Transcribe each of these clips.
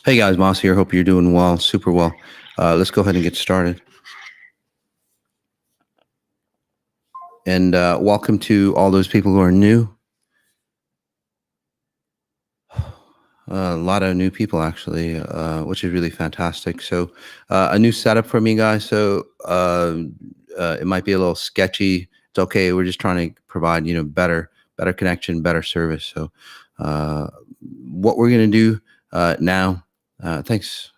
Hey guys, Moss here. Hope you're doing well, super well. Let's go ahead and get started. And welcome to all those people who are new. A lot of new people actually, which is really fantastic. So a new setup for me, guys. So it might be a little sketchy. It's okay. We're just trying to provide better connection, better service. So what we're gonna do now. Thanks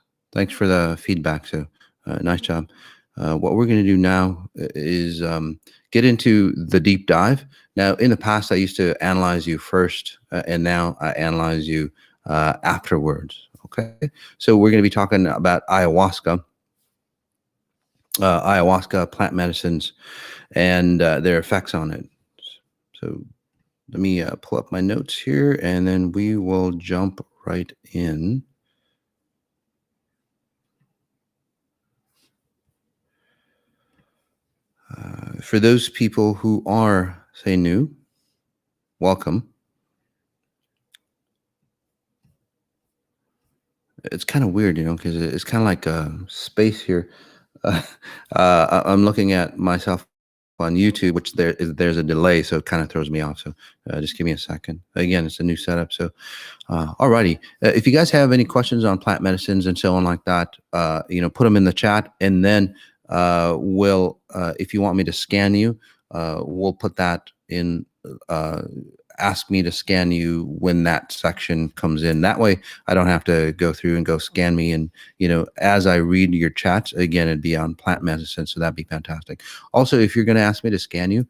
for the feedback. So nice job. What we're going to do now is get into the deep dive. Now, in the past, I used to analyze you first, and now I analyze you afterwards. Okay, so we're going to be talking about ayahuasca, plant medicines, and their effects on it. So let me pull up my notes here, and then we will jump right in. For those people who are, say, new, welcome. It's kind of weird, because it's kind of like a space here. I'm looking at myself on YouTube, which there's a delay, so it kind of throws me off. So just give me a second. Again, it's a new setup. So alrighty. If you guys have any questions on plant medicines and so on like that, put them in the chat, and then we'll, if you want me to scan you, we'll put that in. Ask me to scan you when that section comes in. That way I don't have to go through and go scan me. And, as I read your chats, again, it'd be on plant medicine. So that'd be fantastic. Also, if you're going to ask me to scan you,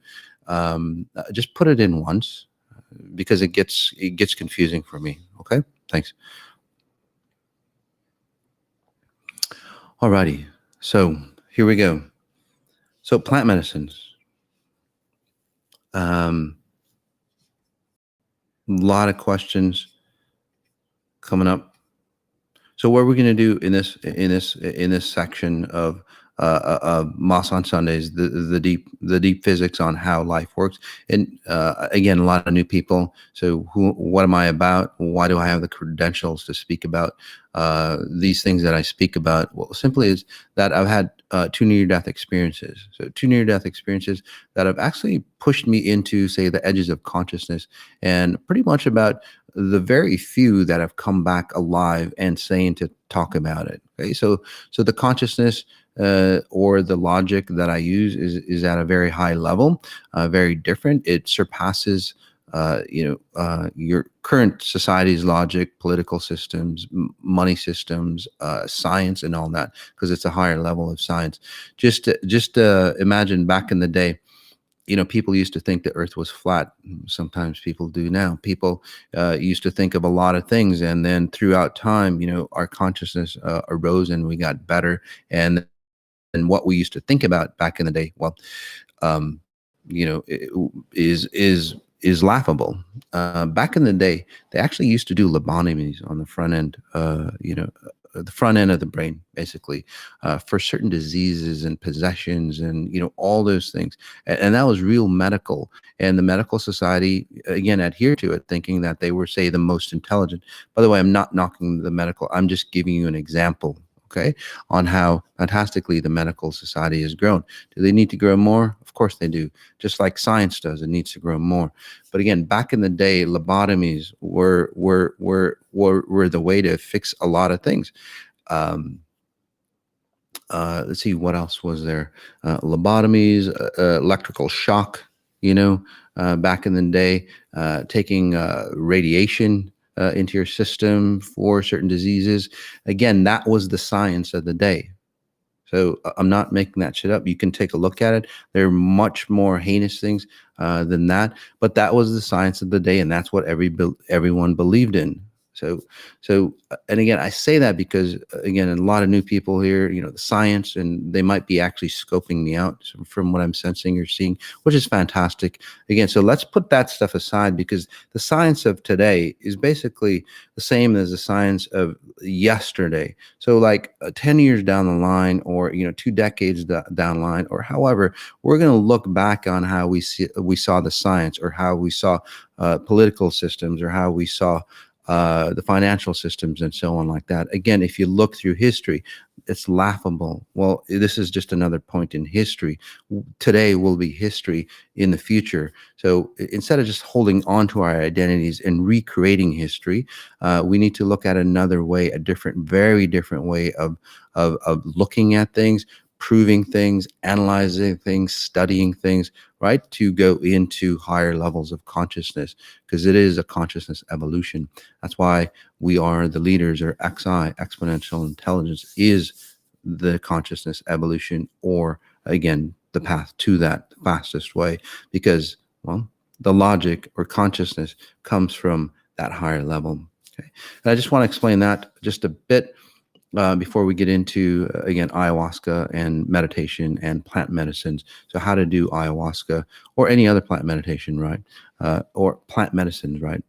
just put it in once, because it gets confusing for me. Okay. Thanks. Alrighty. So here we go. So plant medicines. A lot of questions coming up. So what we're going to do in this section of Moss on Sundays, the deep physics on how life works, and again, a lot of new people. So what am I about? Why do I have the credentials to speak about these things that I speak about? Well, simply is that I've had 2 near-death experiences. So 2 near-death experiences that have actually pushed me into, say, the edges of consciousness, and pretty much about the very few that have come back alive and sane to talk about it. Okay, so the consciousness or the logic that I use is at a very high level, very different. It surpasses your current society's logic, political systems, money systems, science, and all that, because it's a higher level of science. Just imagine back in the day, people used to think the earth was flat. Sometimes people do now. People used to think of a lot of things, and then throughout time, our consciousness arose and we got better. And what we used to think about back in the day, well, is laughable. Back in the day, they actually used to do lobotomies on the front end, the front end of the brain, basically, for certain diseases and possessions and, all those things. And that was real medical. And the medical society, again, adhered to it, thinking that they were, say, the most intelligent. By the way, I'm not knocking the medical. I'm just giving you an example, okay, on how fantastically the medical society has grown. Do they need to grow more? Of course they do. Just like science does, it needs to grow more. But again, back in the day, lobotomies were the way to fix a lot of things. Let's see, what else was there? Lobotomies, electrical shock, back in the day, taking radiation into your system for certain diseases. Again, that was the science of the day. So I'm not making that shit up. You can take a look at it. There are much more heinous things than that, but that was the science of the day, and that's what everyone believed in. So, and again, I say that because, again, a lot of new people here, the science, and they might be actually scoping me out from what I'm sensing or seeing, which is fantastic. Again, so let's put that stuff aside, because the science of today is basically the same as the science of yesterday. So like 10 years down the line, or, 2 decades down the line, or however, we're going to look back on how we saw the science, or how we saw political systems, or how we saw the financial systems and so on like that. Again, if you look through history, it's laughable. Well, this is just another point in history. Today will be history in the future. So instead of just holding on to our identities and recreating history, we need to look at another way, a different, very different way of looking at things, proving things, analyzing things, studying things, right? To go into higher levels of consciousness, because it is a consciousness evolution. That's why we are the leaders, or XI, exponential intelligence, is the consciousness evolution, or again, the path to that, the fastest way, because, well, the logic or consciousness comes from that higher level. Okay. And I just want to explain that just a bit before we get into, again, ayahuasca and meditation and plant medicines. So how to do ayahuasca or any other plant meditation, right? Or plant medicines, right?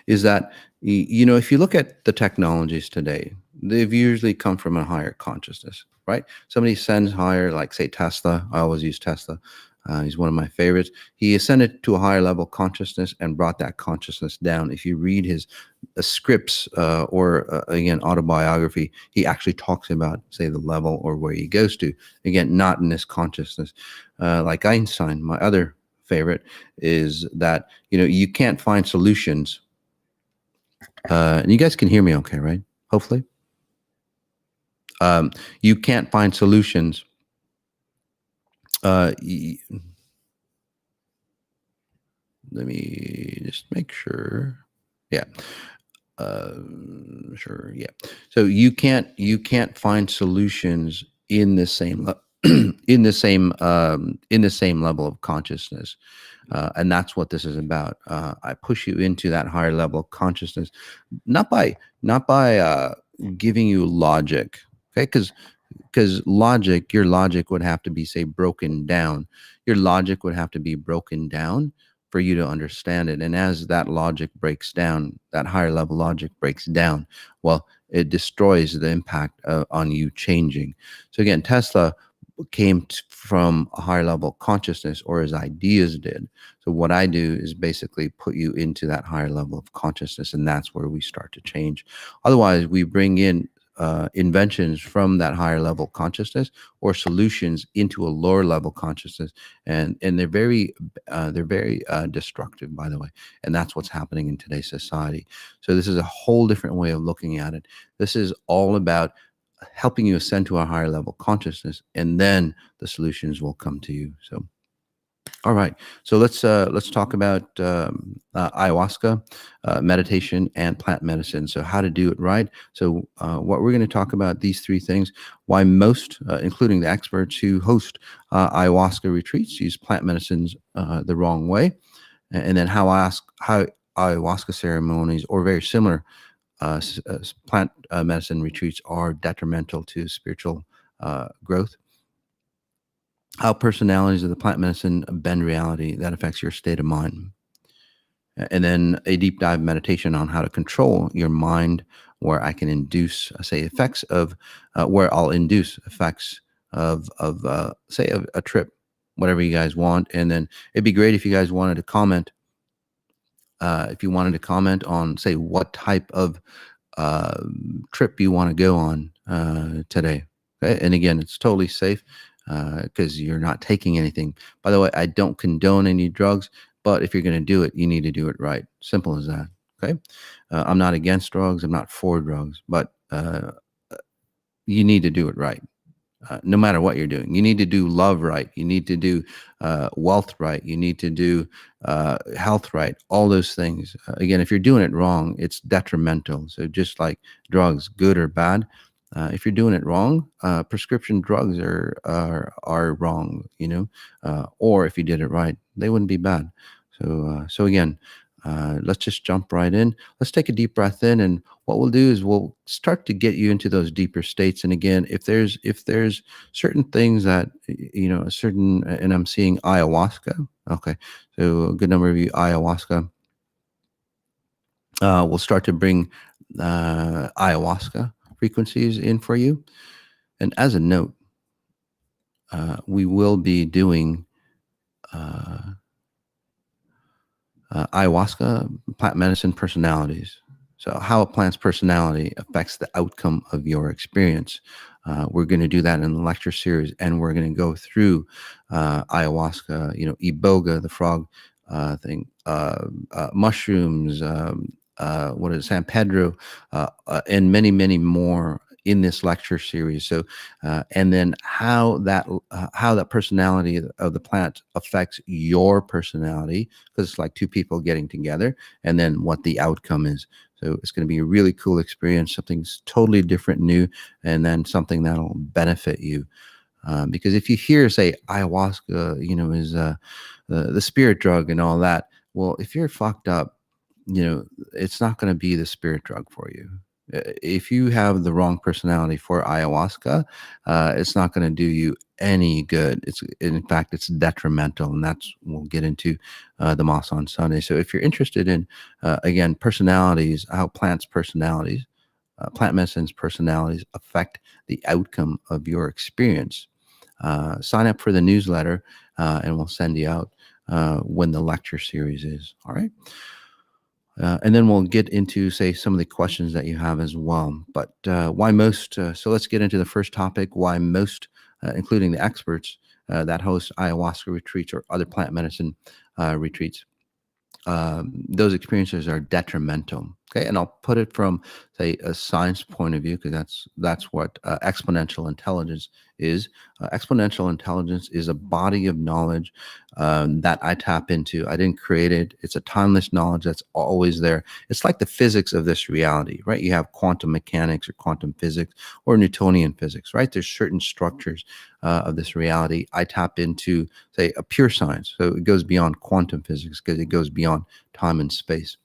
Is that, if you look at the technologies today, they've usually come from a higher consciousness, right? Somebody sends higher, like say Tesla. I always use Tesla. He's one of my favorites. He ascended to a higher level of consciousness and brought that consciousness down. If you read his scripts or again, autobiography, he actually talks about, say, the level or where he goes to. Again, not in this consciousness. Like Einstein, my other favorite, is that you can't find solutions, and you guys can hear me okay, right? Hopefully. You can't find solutions. Let me just make sure. Yeah. Sure. Yeah. So you can't find solutions in the same in the same level of consciousness, and that's what this is about. I push you into that higher level of consciousness, not by giving you logic, okay? Because your logic would have to be, say, broken down. Your logic would have to be broken down for you to understand it. And as that logic breaks down, that higher level logic breaks down, well, it destroys the impact on you changing. So again, Tesla came from a higher level consciousness, or his ideas did. So what I do is basically put you into that higher level of consciousness, and that's where we start to change. Otherwise, we bring in inventions from that higher level consciousness, or solutions into a lower level consciousness, and they're very destructive, by the way. And that's what's happening in today's society. So this is a whole different way of looking at it. This is all about helping you ascend to a higher level consciousness, and then the solutions will come to you. So all right, so let's talk about ayahuasca, meditation, and plant medicine. So how to do it right. So what we're going to talk about, these three things: why most, including the experts who host ayahuasca retreats, use plant medicines the wrong way, and then how ayahuasca ceremonies, or very similar plant medicine retreats, are detrimental to spiritual growth. How personalities of the plant medicine bend reality that affects your state of mind. And then a deep dive meditation on how to control your mind, where I can induce, say, effects of, where I'll induce effects of say, a trip, whatever you guys want. And then it'd be great if you guys wanted to comment, if you wanted to comment on, say, what type of trip you want to go on today. Okay? And again, it's totally safe because you're not taking anything. By the way, I don't condone any drugs, but if you're going to do it, you need to do it right. Simple as that. Okay. I'm not against drugs. I'm not for drugs, but you need to do it right. No matter what you're doing, you need to do love right. You need to do wealth right. You need to do health right. All those things. Again, if you're doing it wrong, it's detrimental. So just like drugs, good or bad, if you're doing it wrong, prescription drugs are wrong. Or if you did it right, they wouldn't be bad. So again, let's just jump right in. Let's take a deep breath in, and what we'll do is we'll start to get you into those deeper states. And again, if there's certain things that certain, and I'm seeing ayahuasca. Okay, so a good number of you, ayahuasca. We'll start to bring ayahuasca frequencies in for you. And as a note, we will be doing Ayahuasca, plant medicine personalities. So, how a plant's personality affects the outcome of your experience. We're going to do that in the lecture series, and we're going to go through ayahuasca, iboga, the frog thing, mushrooms, what is it, San Pedro, and many, many more in this lecture series. So, and then how that personality of the plant affects your personality, because it's like two people getting together, and then what the outcome is. So it's going to be a really cool experience, something's totally different, new, and then something that'll benefit you. Because if you hear, say, ayahuasca, is the spirit drug and all that, well, if you're fucked up, it's not going to be the spirit drug for you. If you have the wrong personality for ayahuasca, it's not going to do you any good. It's, in fact, it's detrimental, and that's, we'll get into the Moss on Sunday. So if you're interested in, again, personalities, how plants' personalities, plant medicine's personalities affect the outcome of your experience, sign up for the newsletter, and we'll send you out when the lecture series is. All right. And then we'll get into, say, some of the questions that you have as well. But why most? So let's get into the first topic, why most, including the experts that host ayahuasca retreats or other plant medicine retreats, those experiences are detrimental. Okay, and I'll put it from, say, a science point of view, because that's what exponential intelligence is. Exponential intelligence is a body of knowledge that I tap into. I didn't create it. It's a timeless knowledge that's always there. It's like the physics of this reality, right? You have quantum mechanics or quantum physics or Newtonian physics, right? There's certain structures of this reality. I tap into, say, a pure science. So it goes beyond quantum physics because it goes beyond time and space.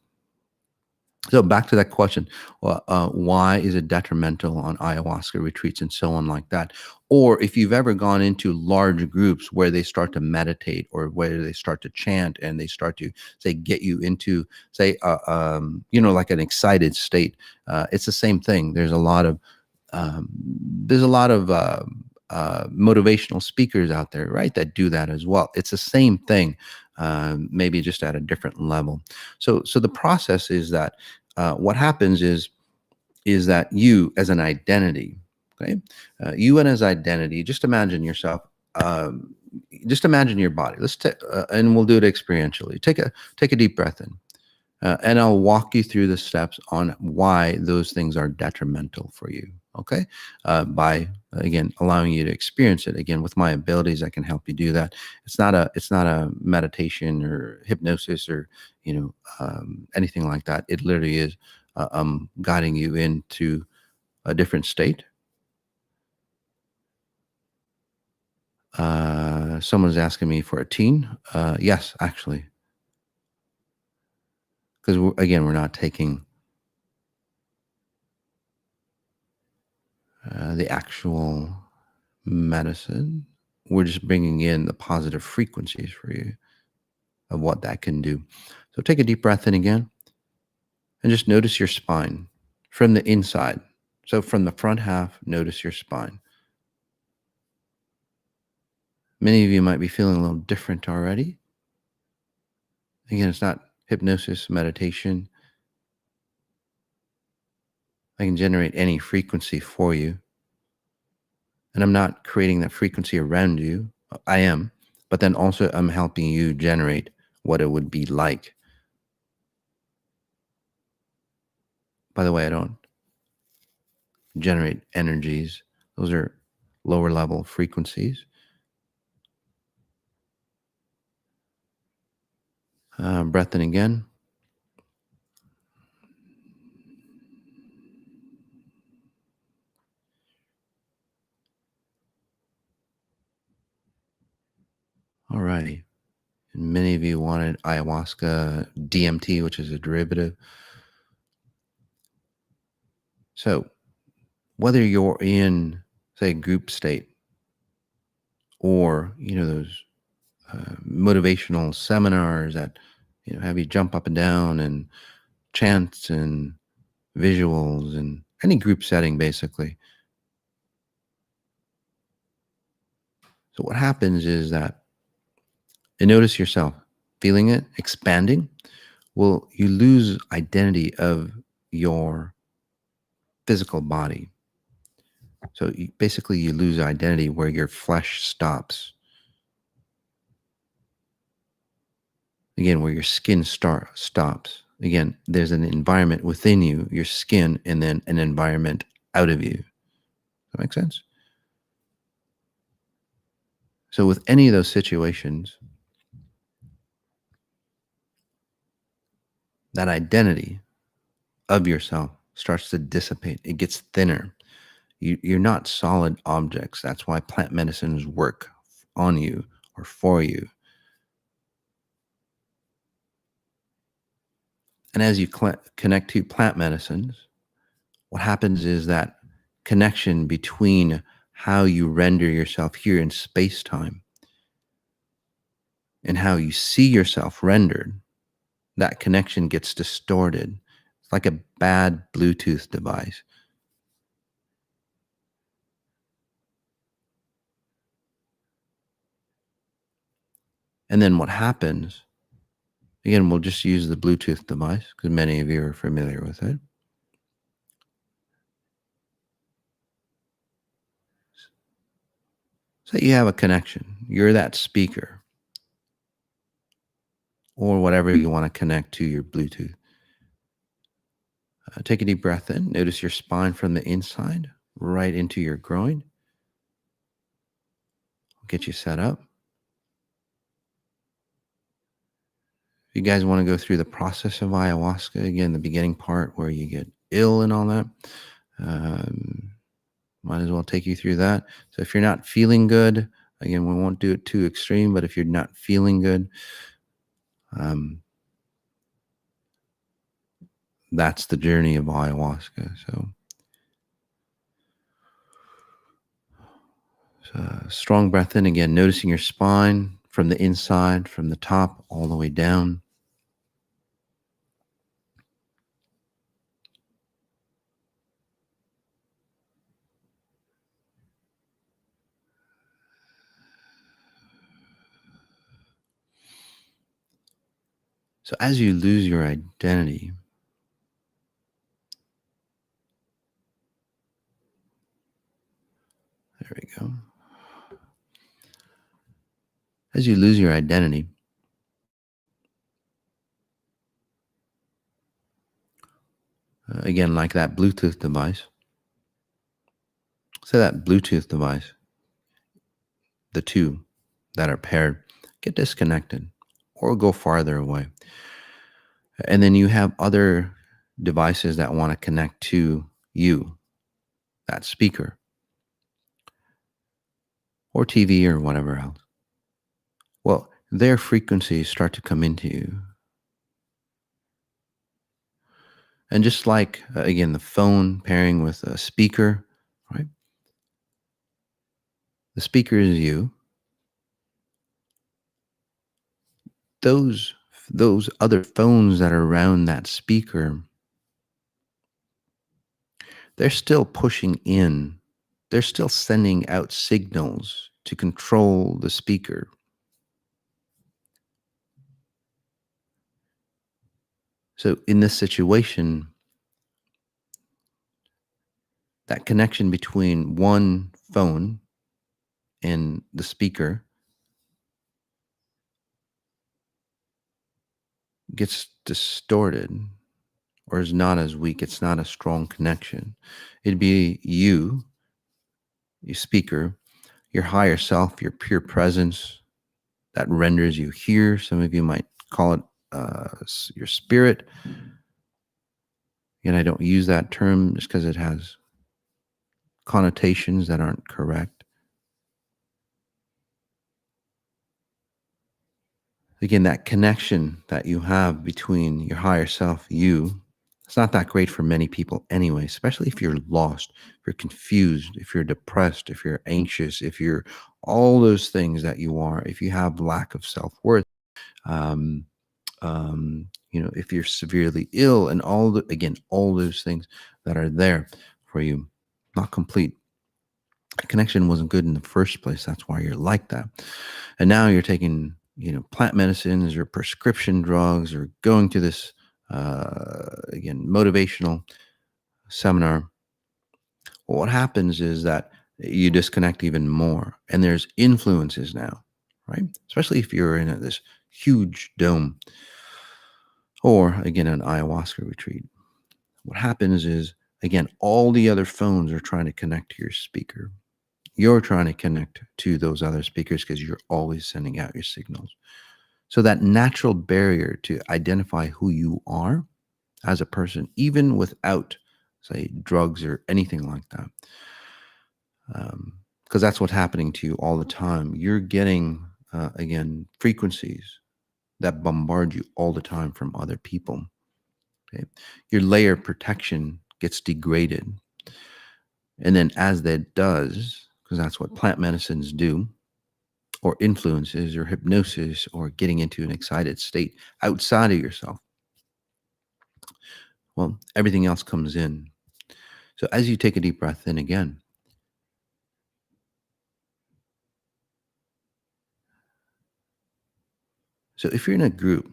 So back to that question, why is it detrimental on ayahuasca retreats and so on like that? Or if you've ever gone into large groups where they start to meditate or where they start to chant and they start to, say, get you into, say, like an excited state, it's the same thing. There's a lot of motivational speakers out there, right, that do that as well. It's the same thing, maybe just at a different level. So the process is that what happens is that you as an identity, okay, you and as identity, just imagine yourself. Just imagine your body. Let's take, and we'll do it experientially. Take a deep breath in. And I'll walk you through the steps on why those things are detrimental for you. Okay. By, again, allowing you to experience it. Again, with my abilities, I can help you do that. It's not a meditation or hypnosis or, anything like that. It literally is, guiding you into a different state. Someone's asking me for a teen. Yes, actually, because again, we're not taking the actual medicine. We're just bringing in the positive frequencies for you of what that can do. So take a deep breath in again and just notice your spine from the inside. So from the front half, notice your spine. Many of you might be feeling a little different already. Again, it's not hypnosis, meditation. I can generate any frequency for you. And I'm not creating that frequency around you. I am. But then also I'm helping you generate what it would be like. By the way, I don't generate energies. Those are lower level frequencies. Breath in again. All righty. And many of you wanted ayahuasca DMT, which is a derivative. So whether you're in, say, group state or, those motivational seminars that, have you jump up and down and chants and visuals and any group setting, basically. So what happens is that, and notice yourself, feeling it expanding, well, you lose identity of your physical body. So basically, you lose identity where your flesh stops. Again, where your skin stops. Again, there's an environment within you, your skin, and then an environment out of you. Does that make sense? So with any of those situations, that identity of yourself starts to dissipate. It gets thinner. You're not solid objects. That's why plant medicines work on you or for you. And as you connect to plant medicines, what happens is that connection between how you render yourself here in space time and how you see yourself rendered, that connection gets distorted. It's like a bad Bluetooth device. And then what happens, again, we'll just use the Bluetooth device because many of you are familiar with it. So you have a connection. You're that speaker or whatever you want to connect to your Bluetooth. Take a deep breath in. Notice your spine from the inside right into your groin. Get you set up. If you guys want to go through the process of ayahuasca, again, the beginning part where you get ill and all that, might as well take you through that. So if you're not feeling good, again, we won't do it too extreme, but if you're not feeling good, that's the journey of ayahuasca. So strong breath in again, noticing your spine from the inside, from the top all the way down. So as you lose your identity, there we go. As you lose your identity, again, like that Bluetooth device, so that Bluetooth device, the two that are paired, get disconnected or go farther away. And then you have other devices that want to connect to you, that speaker, or TV or whatever else. Well, their frequencies start to come into you. And just like, again, the phone pairing with a speaker, right? The speaker is you. Those other phones that are around that speaker, they're still pushing in. They're still sending out signals to control the speaker. So in this situation, that connection between one phone and the speaker gets distorted or is not as weak. It's not a strong connection. It'd be you, your speaker, your higher self, your pure presence that renders you here. Some of you might call it your spirit. And I don't use that term just because it has connotations that aren't correct. Again, that connection that you have between your higher self, you, it's not that great for many people anyway, especially if you're lost, if you're confused, if you're depressed, if you're anxious, if you're all those things that you are, if you have lack of self-worth, if you're severely ill and all those things that are there for you, not complete. The connection wasn't good in the first place. That's why you're like that. And now you're taking plant medicines or prescription drugs or going to this, again, motivational seminar, well, what happens is that you disconnect even more. And there's influences now, right? Especially if you're in this huge dome or, again, an ayahuasca retreat. What happens is, again, all the other phones are trying to connect to your speaker. You're trying to connect to those other speakers because you're always sending out your signals. So that natural barrier to identify who you are as a person, even without, say, drugs or anything like that, because that's what's happening to you all the time. You're getting, again, frequencies that bombard you all the time from other people. Okay? Your layer of protection gets degraded. And then as that does, because that's what plant medicines do, or influences or hypnosis or getting into an excited state outside of yourself, well, everything else comes in. So as you take a deep breath in again, so if you're in a group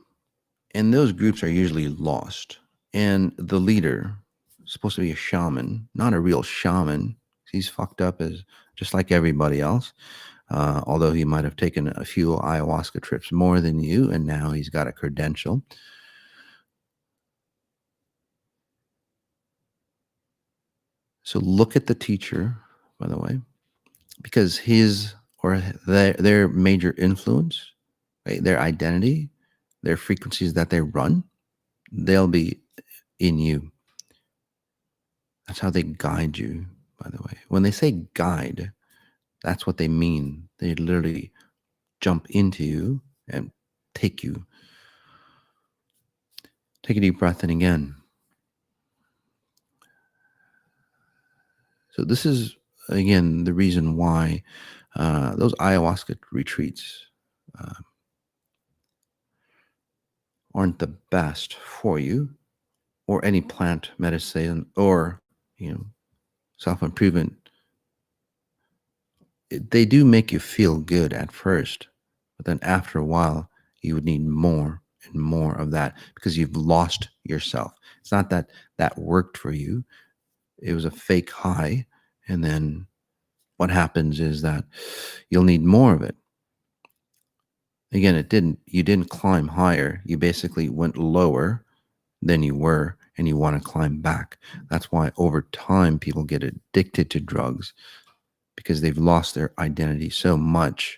and those groups are usually lost and the leader is supposed to be a shaman, not a real shaman, he's fucked up as just like everybody else, although he might have taken a few ayahuasca trips more than you and now he's got a credential. So look at the teacher, by the way, because his or their major influence, right, their identity, their frequencies that they run, they'll be in you. That's how they guide you, by the way. When they say guide, that's what they mean. They literally jump into you and take you. Take a deep breath in again. So this is, again, the reason why those ayahuasca retreats aren't the best for you, or any plant medicine, or self-improvement. They do make you feel good at first, but then after a while you would need more and more of that because you've lost yourself. It's not that that worked for you, it was a fake high, and then what happens is that you'll need more of it. Again, you didn't climb higher, you basically went lower than you were, and you want to climb back. That's why over time people get addicted to drugs, because they've lost their identity so much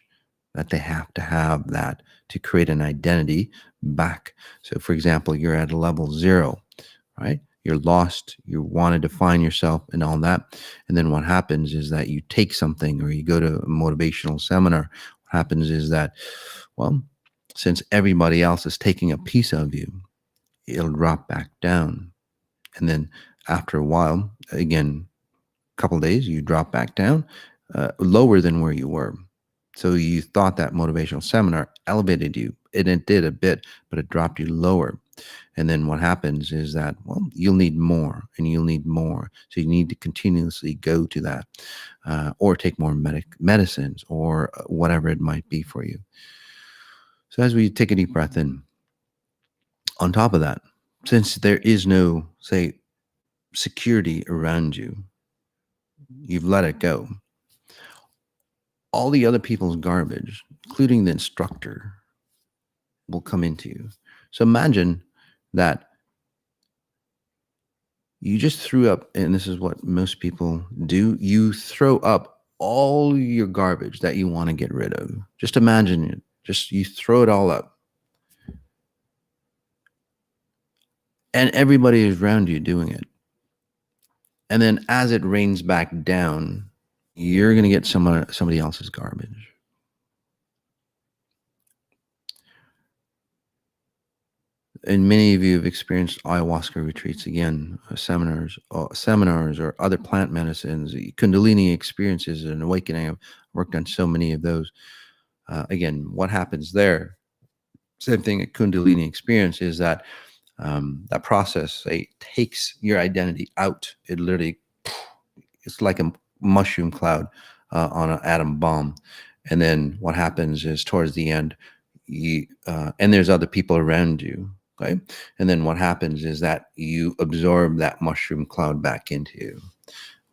that they have to have that to create an identity back. So for example, you're at a level 0, right? You're lost, you want to define yourself and all that. And then what happens is that you take something or you go to a motivational seminar. What happens is that, well, since everybody else is taking a piece of you, it'll drop back down. And then after a while, again, a couple of days, you drop back down, lower than where you were. So you thought that motivational seminar elevated you, and it did a bit, but it dropped you lower. And then what happens is that, well, you'll need more and you'll need more. So you need to continuously go to that, or take more medicines or whatever it might be for you. So as we take a deep breath in, on top of that, since there is no, say, security around you, you've let it go. All the other people's garbage, including the instructor, will come into you. So imagine that you just threw up, and this is what most people do, you throw up all your garbage that you want to get rid of. Just imagine it. Just you throw it all up. And everybody is around you doing it. And then as it rains back down, you're going to get somebody else's garbage. And many of you have experienced ayahuasca retreats, again, seminars or other plant medicines, Kundalini experiences and awakening. I've worked on so many of those. Again, what happens there? Same thing at Kundalini experience is that that process, it takes your identity out. It literally, it's like a mushroom cloud on an atom bomb. And then what happens is towards the end, and there's other people around you. Okay. And then what happens is that you absorb that mushroom cloud back into you.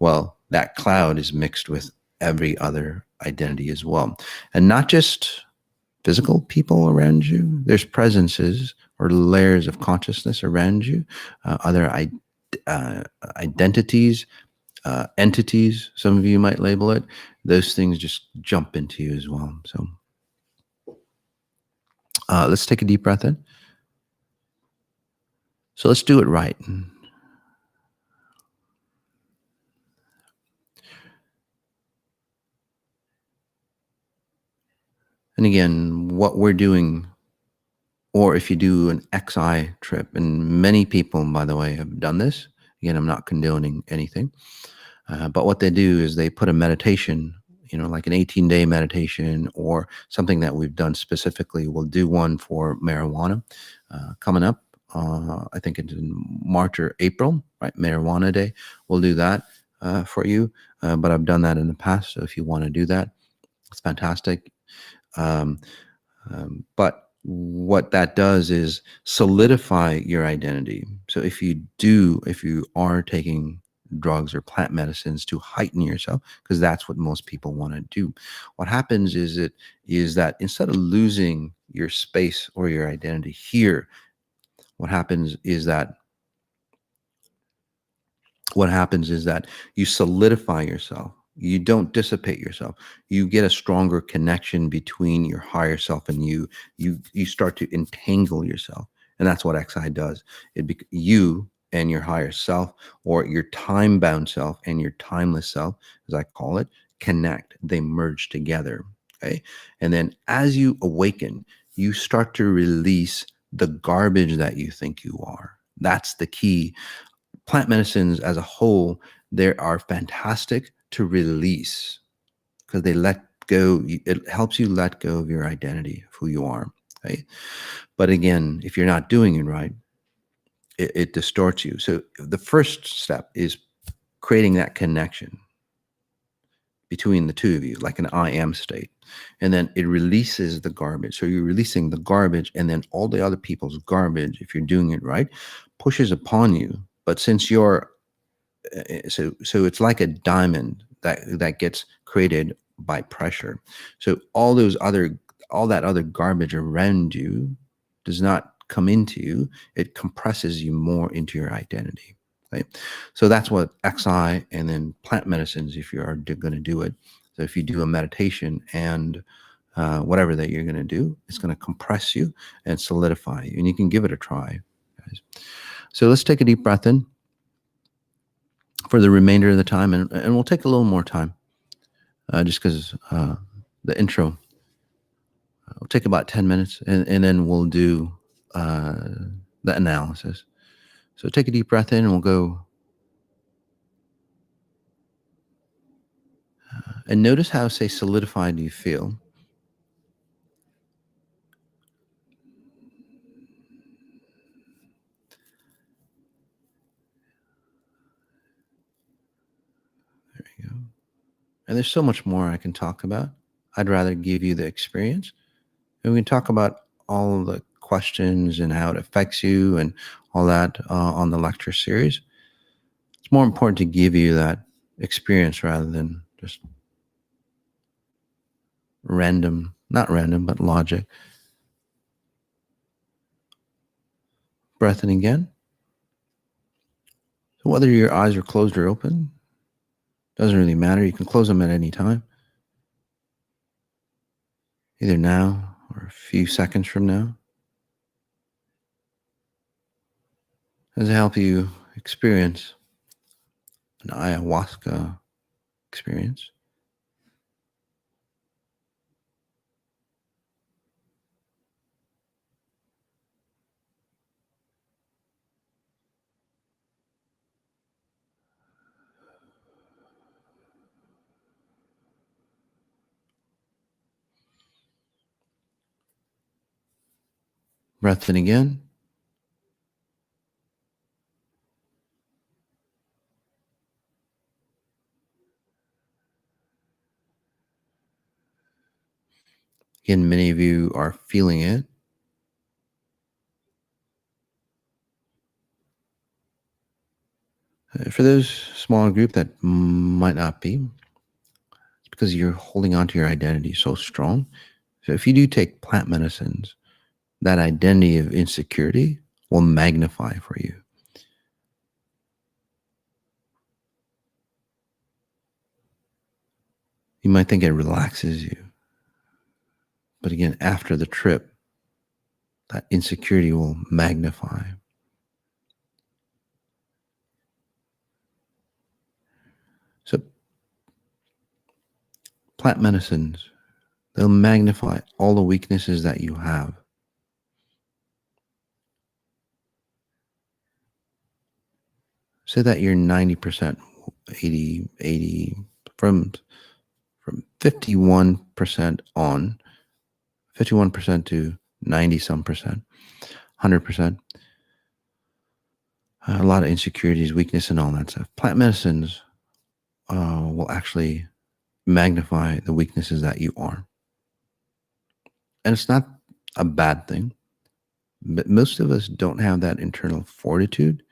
Well, that cloud is mixed with every other identity as well. And not just physical people around you, there's presences or layers of consciousness around you, other identities, entities, some of you might label it. Those things just jump into you as well. So let's take a deep breath in. So let's do it right. And again, what we're doing, or if you do an XI trip, and many people, by the way, have done this. Again, I'm not condoning anything, but what they do is they put a meditation, like an 18-day meditation or something that we've done specifically. We'll do one for marijuana coming up. I think it's in March or April, right? Marijuana Day. We'll do that for you. But I've done that in the past. So if you want to do that, it's fantastic. Um, but what that does is solidify your identity. So if you are taking drugs or plant medicines to heighten yourself, because that's what most people want to do, what happens is that instead of losing your space or your identity here, what happens is that you solidify yourself. You don't dissipate yourself. You get a stronger connection between your higher self and you. You start to entangle yourself, and that's what XI does. You and your higher self, or your time-bound self and your timeless self, as I call it, connect. They merge together. Okay, and then as you awaken, you start to release the garbage that you think you are. That's the key. Plant medicines as a whole, they are fantastic to release because they let go. It helps you let go of your identity of who you are. Right? But again, if you're not doing it right, it distorts you. So the first step is creating that connection between the two of you, like an I am state. And then it releases the garbage. So you're releasing the garbage, and then all the other people's garbage, if you're doing it right, pushes upon you. But since you're so it's like a diamond that gets created by pressure. So all that other garbage around you does not come into you. It compresses you more into your identity. Right? So that's what XI and then plant medicines, if you are going to do it. So if you do a meditation and whatever that you're going to do, it's going to compress you and solidify you. And you can give it a try, guys. So let's take a deep breath in for the remainder of the time, and we'll take a little more time just because the intro will take about 10 minutes, and then we'll do the analysis. So take a deep breath in, and we'll go and notice how, say, solidified you feel. There you go. And there's so much more I can talk about. I'd rather give you the experience, and we can talk about all of the questions and how it affects you and all that on the lecture series. It's more important to give you that experience rather than just not random, but logic. Breath in again. So whether your eyes are closed or open, doesn't really matter. You can close them at any time, either now or a few seconds from now. Does it help you experience an ayahuasca experience? Breath in again. Again, many of you are feeling it. For those smaller group that might not be, it's because you're holding on to your identity so strong. So if you do take plant medicines, that identity of insecurity will magnify for you. You might think it relaxes you. But again, after the trip, that insecurity will magnify. So plant medicines, they'll magnify all the weaknesses that you have. Say that you're 90%, 80, from 51% on, 51% to 90 some percent, 100%. A lot of insecurities, weakness, and all that stuff. Plant medicines will actually magnify the weaknesses that you are. And it's not a bad thing, but most of us don't have that internal fortitude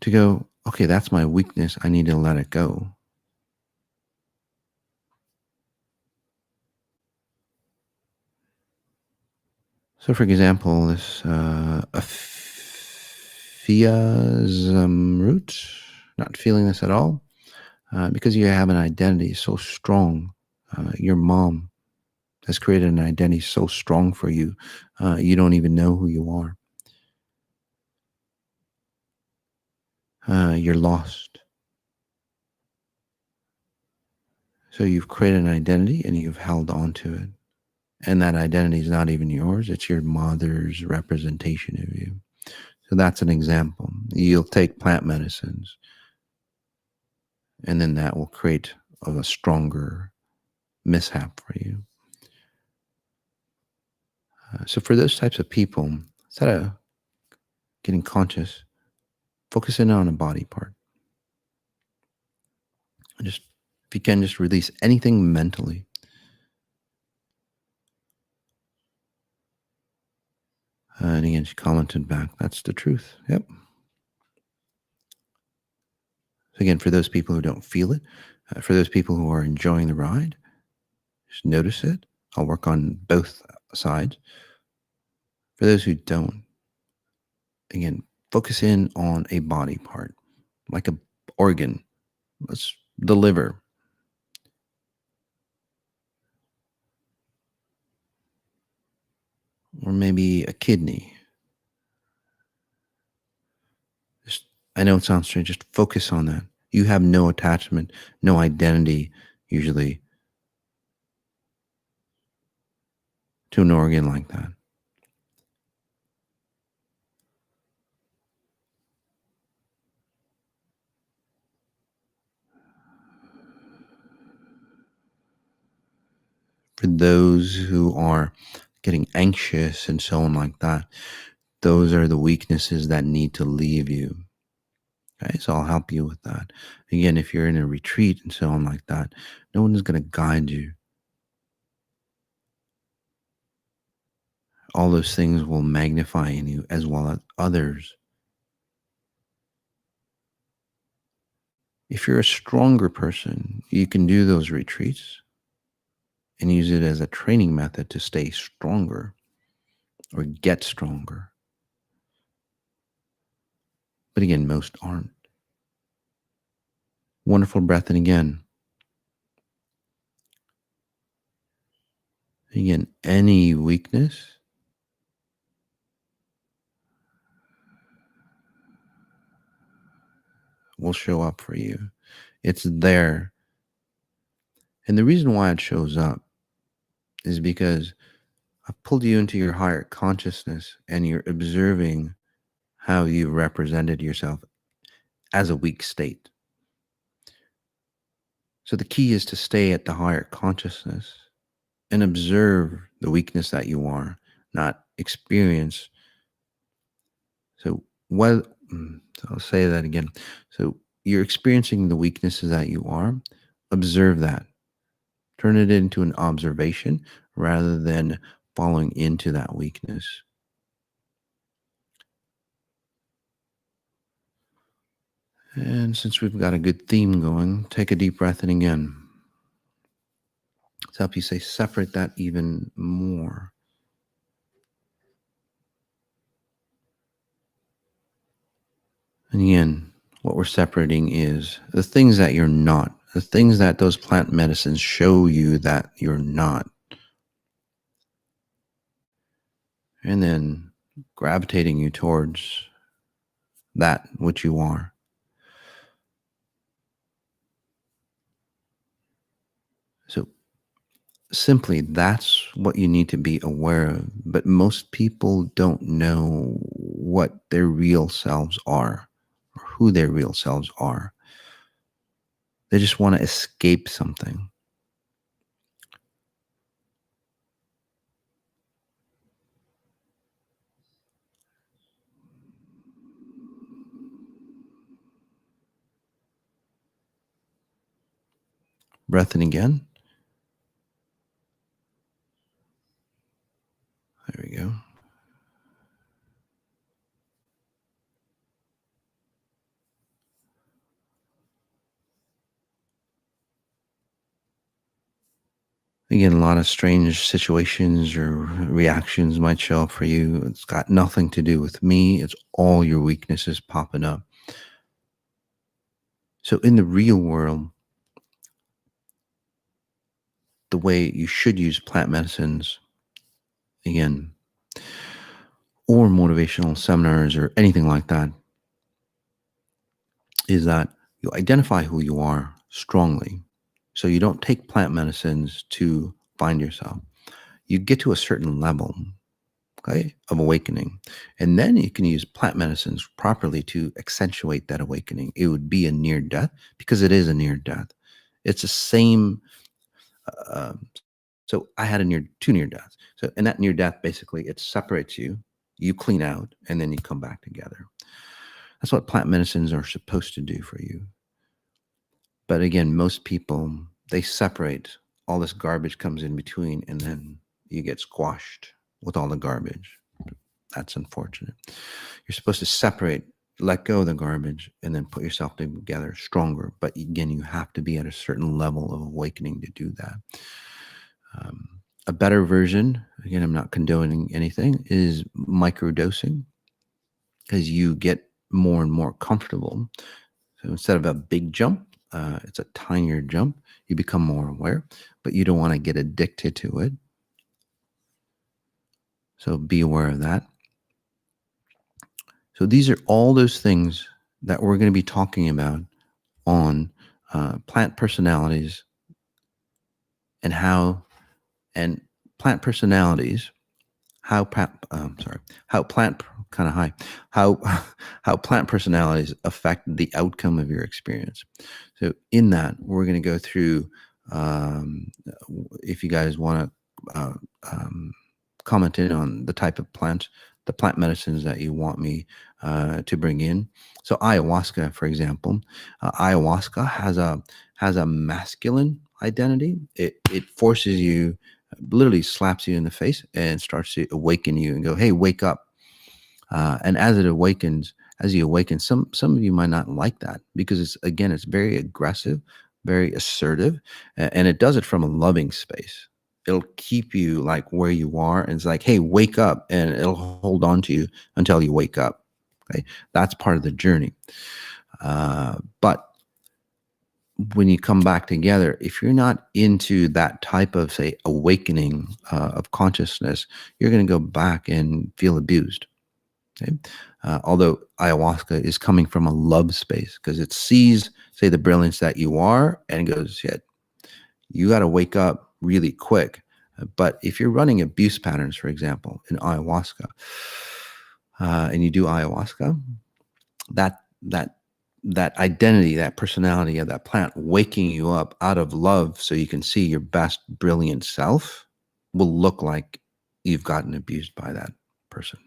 to go, okay, that's my weakness. I need to let it go. So, for example, this aphiasm root, not feeling this at all, because you have an identity so strong. Your mom has created an identity so strong for you, you don't even know who you are. You're lost. So you've created an identity and you've held on to it. And that identity is not even yours. It's your mother's representation of you. So that's an example. You'll take plant medicines, and then that will create a stronger mishap for you. So for those types of people, instead of getting conscious, focus in on a body part. Just, if you can, just release anything mentally. And again, she commented back, that's the truth. Yep. So again, for those people who don't feel it, for those people who are enjoying the ride, just notice it. I'll work on both sides. For those who don't, again, focus in on a body part, like a organ. Let's the liver. Or maybe a kidney. Just, I know it sounds strange, just focus on that. You have no attachment, no identity, usually, to an organ like that. For those who are getting anxious and so on like that, those are the weaknesses that need to leave you. Okay, so I'll help you with that. Again, if you're in a retreat and so on like that, no one is going to guide you. All those things will magnify in you as well as others. If you're a stronger person, you can do those retreats and use it as a training method to stay stronger or get stronger. But again, most aren't. Wonderful breath in again. Again, any weakness will show up for you. It's there. And the reason why it shows up is because I pulled you into your higher consciousness and you're observing how you represented yourself as a weak state. So the key is to stay at the higher consciousness and observe the weakness that you are, not experience. So I'll say that again. So you're experiencing the weaknesses that you are. Observe that. Turn it into an observation rather than falling into that weakness. And since we've got a good theme going, take a deep breath in again. Let's help you separate that even more. And again, what we're separating is the things that you're not, the things that those plant medicines show you that you're not. And then gravitating you towards that which you are. So simply, that's what you need to be aware of. But most people don't know what their real selves are or who their real selves are. They just want to escape something. Breath in again. There we go. Again, a lot of strange situations or reactions might show up for you. It's got nothing to do with me. It's all your weaknesses popping up. So in the real world, the way you should use plant medicines, again, or motivational seminars or anything like that, is that you identify who you are strongly. So you don't take plant medicines to find yourself. You get to a certain level, okay, of awakening. And then you can use plant medicines properly to accentuate that awakening. It would be a near death because it is a near death. It's the same. Uh, so I had two near deaths. So in that near death, basically, it separates you, you clean out, and then you come back together. That's what plant medicines are supposed to do for you. But again, most people, they separate. All this garbage comes in between, and then you get squashed with all the garbage. That's unfortunate. You're supposed to separate, let go of the garbage, and then put yourself together stronger. But again, you have to be at a certain level of awakening to do that. A better version, again, I'm not condoning anything, is microdosing, because you get more and more comfortable. So instead of a big jump, it's a tinier jump. You become more aware, but you don't want to get addicted to it. So be aware of that. So these are all those things that we're going to be talking about on plant personalities and how, and plant personalities, how plant how plant personalities affect the outcome of your experience. So in that, we're going to go through, if you guys want to comment in on the type of plant, the plant medicines that you want me to bring in. So ayahuasca, for example, ayahuasca has a masculine identity. It forces you, literally slaps you in the face and starts to awaken you and go, hey, wake up. And as it awakens, as you awaken, some of you might not like that because it's very aggressive, very assertive, and it does it from a loving space. It'll keep you like where you are, and it's like, hey, wake up, and it'll hold on to you until you wake up. Okay, that's part of the journey. But when you come back together, if you're not into that type of, say, awakening of consciousness, you're going to go back and feel abused. Okay? Although ayahuasca is coming from a love space because it sees, say, the brilliance that you are and goes, shit, you got to wake up really quick. But if you're running abuse patterns, for example, in ayahuasca, and you do ayahuasca, that identity, that personality of that plant waking you up out of love so you can see your best brilliant self will look like you've gotten abused by that person.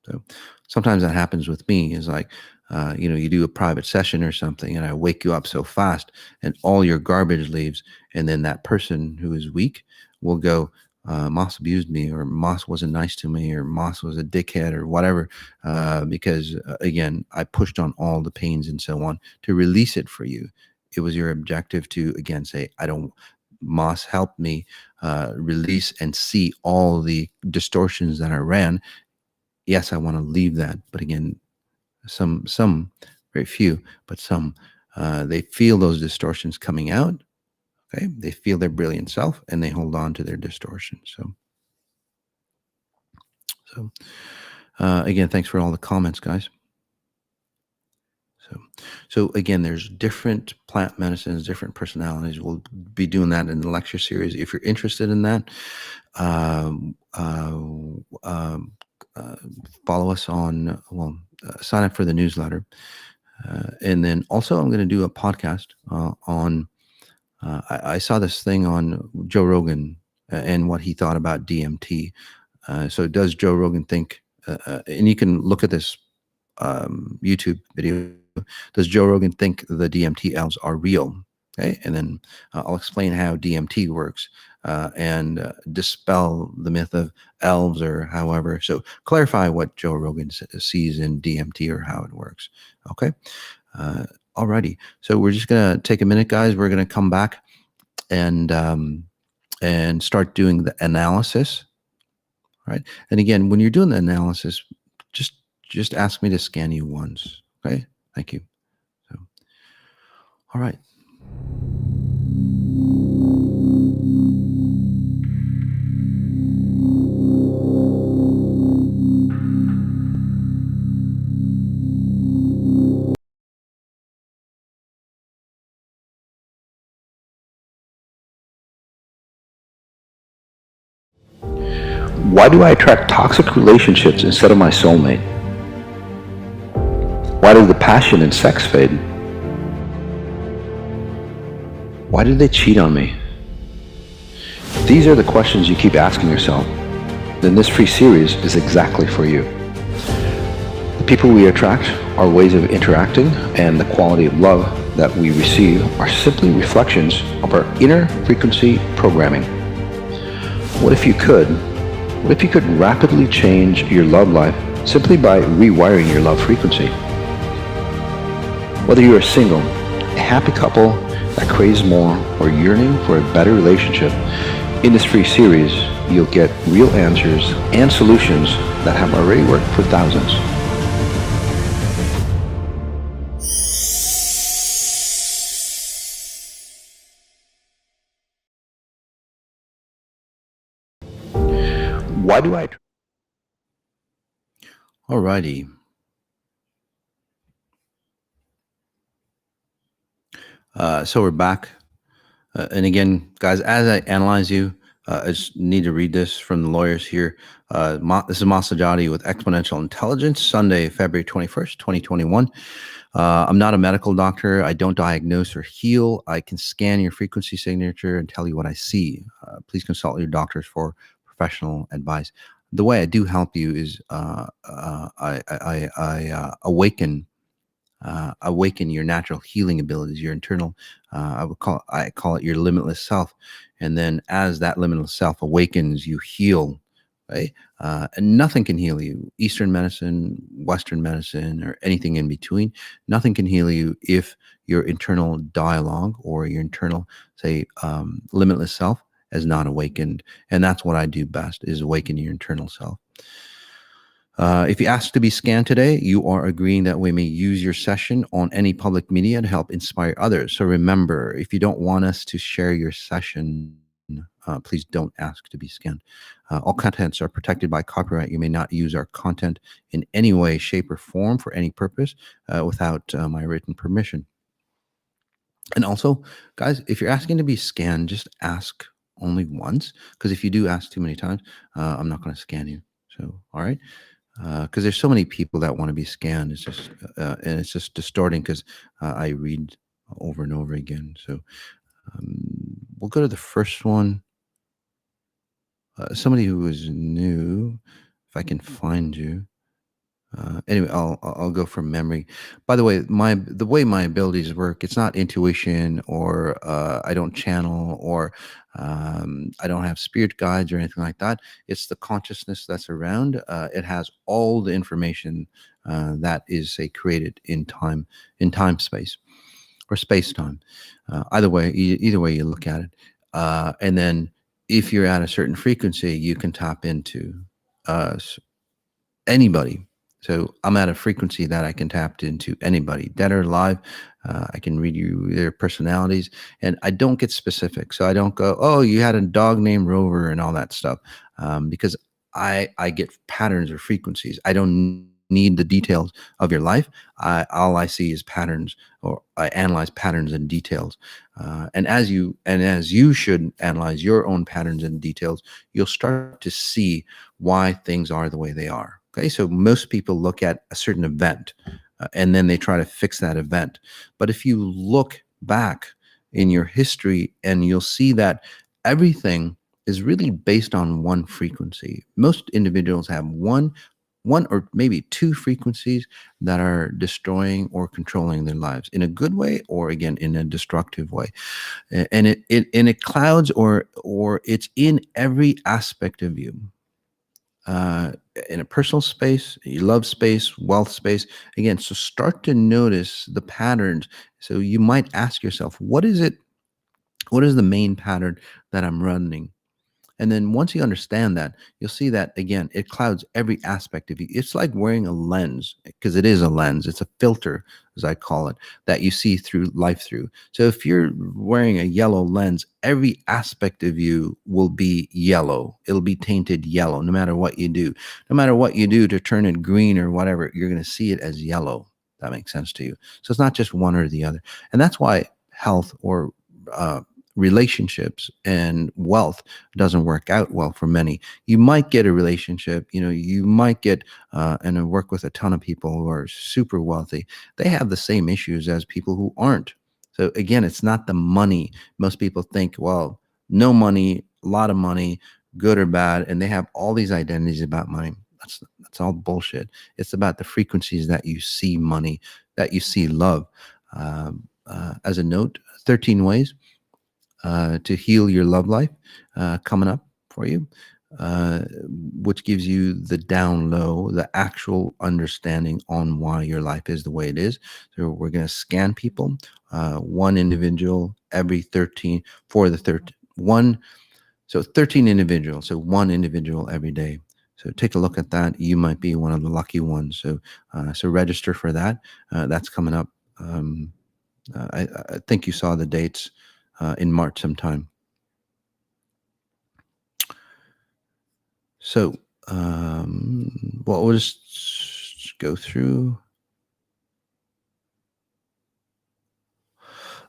So sometimes that happens with me is like, you do a private session or something, and I wake you up so fast, and all your garbage leaves, and then that person who is weak will go, Moss abused me, or Moss wasn't nice to me, or Moss was a dickhead, or whatever, because again, I pushed on all the pains and so on to release it for you. It was your objective to again say, I don't. Moss helped me release and see all the distortions that I ran. Yes, I want to leave that, but again, some very few, but some they feel those distortions coming out. Okay, they feel their brilliant self, and they hold on to their distortion. So again, thanks for all the comments, guys. So again, there's different plant medicines, different personalities. We'll be doing that in the lecture series. If you're interested in that, um, uh, um, uh, follow us on. Sign up for the newsletter. And then also, I'm going to do a podcast on. I saw this thing on Joe Rogan and what he thought about DMT. So, does Joe Rogan think? And you can look at this YouTube video. Does Joe Rogan think the DMT elves are real? Okay, and then I'll explain how DMT works and dispel the myth of elves or however. So clarify what Joe Rogan sees in DMT or how it works. Okay. Alrighty. So we're just gonna take a minute, guys. We're gonna come back and start doing the analysis. Right. And again, when you're doing the analysis, just just ask me to scan you once. Okay. Thank you. So, all right. Why do I attract toxic relationships instead of my soulmate? Why does the passion in sex fade? Why did they cheat on me? If these are the questions you keep asking yourself, then this free series is exactly for you. The people we attract, our ways of interacting, and the quality of love that we receive are simply reflections of our inner frequency programming. What if you could rapidly change your love life simply by rewiring your love frequency? Whether you are single, a happy couple that craves more, or yearning for a better relationship, in this free series, you'll get real answers and solutions that have already worked for thousands. Why do I? Alrighty. So we're back. And again, guys, as I analyze you, I just need to read this from the lawyers here. This is Mas Sajady with Exponential Intelligence, Sunday, February 21st, 2021. I'm not a medical doctor. I don't diagnose or heal. I can scan your frequency signature and tell you what I see. Please consult your doctors for professional advice. The way I do help you is I awaken your natural healing abilities, your internal. I call it your limitless self, and then as that limitless self awakens, you heal. Right, and nothing can heal you. Eastern medicine, Western medicine, or anything in between, nothing can heal you if your internal dialogue or your internal, say, limitless self has not awakened. And that's what I do best: is awaken your internal self. If you ask to be scanned today, you are agreeing that we may use your session on any public media to help inspire others. So remember, if you don't want us to share your session, please don't ask to be scanned. All contents are protected by copyright. You may not use our content in any way, shape, or form for any purpose without my written permission. And also, guys, if you're asking to be scanned, just ask only once, because if you do ask too many times, I'm not going to scan you. So, all right. Because there's so many people that want to be scanned. It's just and it's just distorting because I read over and over again. So we'll go to the first one. Somebody who is new, if I can find you. Anyway, I'll go from memory. By the way, the way my abilities work, it's not intuition, or I don't channel, or I don't have spirit guides or anything like that. It's the consciousness that's around. It has all the information that is, say, created in time space, or space time. Either way you look at it, and then if you're at a certain frequency, you can tap into uh, anybody. So I'm at a frequency that I can tap into anybody, dead or alive. I can read you their personalities, and I don't get specific. So I don't go, "Oh, you had a dog named Rover," and all that stuff, because I get patterns or frequencies. I don't need the details of your life. All I see is patterns, or I analyze patterns and details. And as you should analyze your own patterns and details, you'll start to see why things are the way they are. Okay, so most people look at a certain event, and then they try to fix that event. But if you look back in your history, and you'll see that everything is really based on one frequency. Most individuals have one or maybe two frequencies that are destroying or controlling their lives in a good way, or again in a destructive way. And it clouds, or it's in every aspect of you, uh, in a personal space, your love space, wealth space. Again, so start to notice the patterns. So you might ask yourself, what is it? What is the main pattern that I'm running? And then once you understand that, you'll see that again, it clouds every aspect of you. It's like wearing a lens, because it is a lens. It's a filter, as I call it, that you see through life through. So if you're wearing a yellow lens, every aspect of you will be yellow. It'll be tainted yellow, no matter what you do. No matter what you do to turn it green or whatever, you're going to see it as yellow. That makes sense to you. So it's not just one or the other. And that's why health, or uh, relationships and wealth doesn't work out well for many. You might get a relationship, you might get, and I work with a ton of people who are super wealthy. They have the same issues as people who aren't. So again, it's not the money. Most people think, well, no money, a lot of money, good or bad, and they have all these identities about money. That's all bullshit. It's about the frequencies that you see money, that you see love. As a note, 13 ways to heal your love life coming up for you, uh, which gives you the down low, the actual understanding on why your life is the way it is. So we're going to scan people, one individual every 13 for the 13 one. So 13 individuals, so one individual every day. So take a look at that. You might be one of the lucky ones. So register for that. That's coming up. I think you saw the dates in March sometime. So, well, we'll just go through.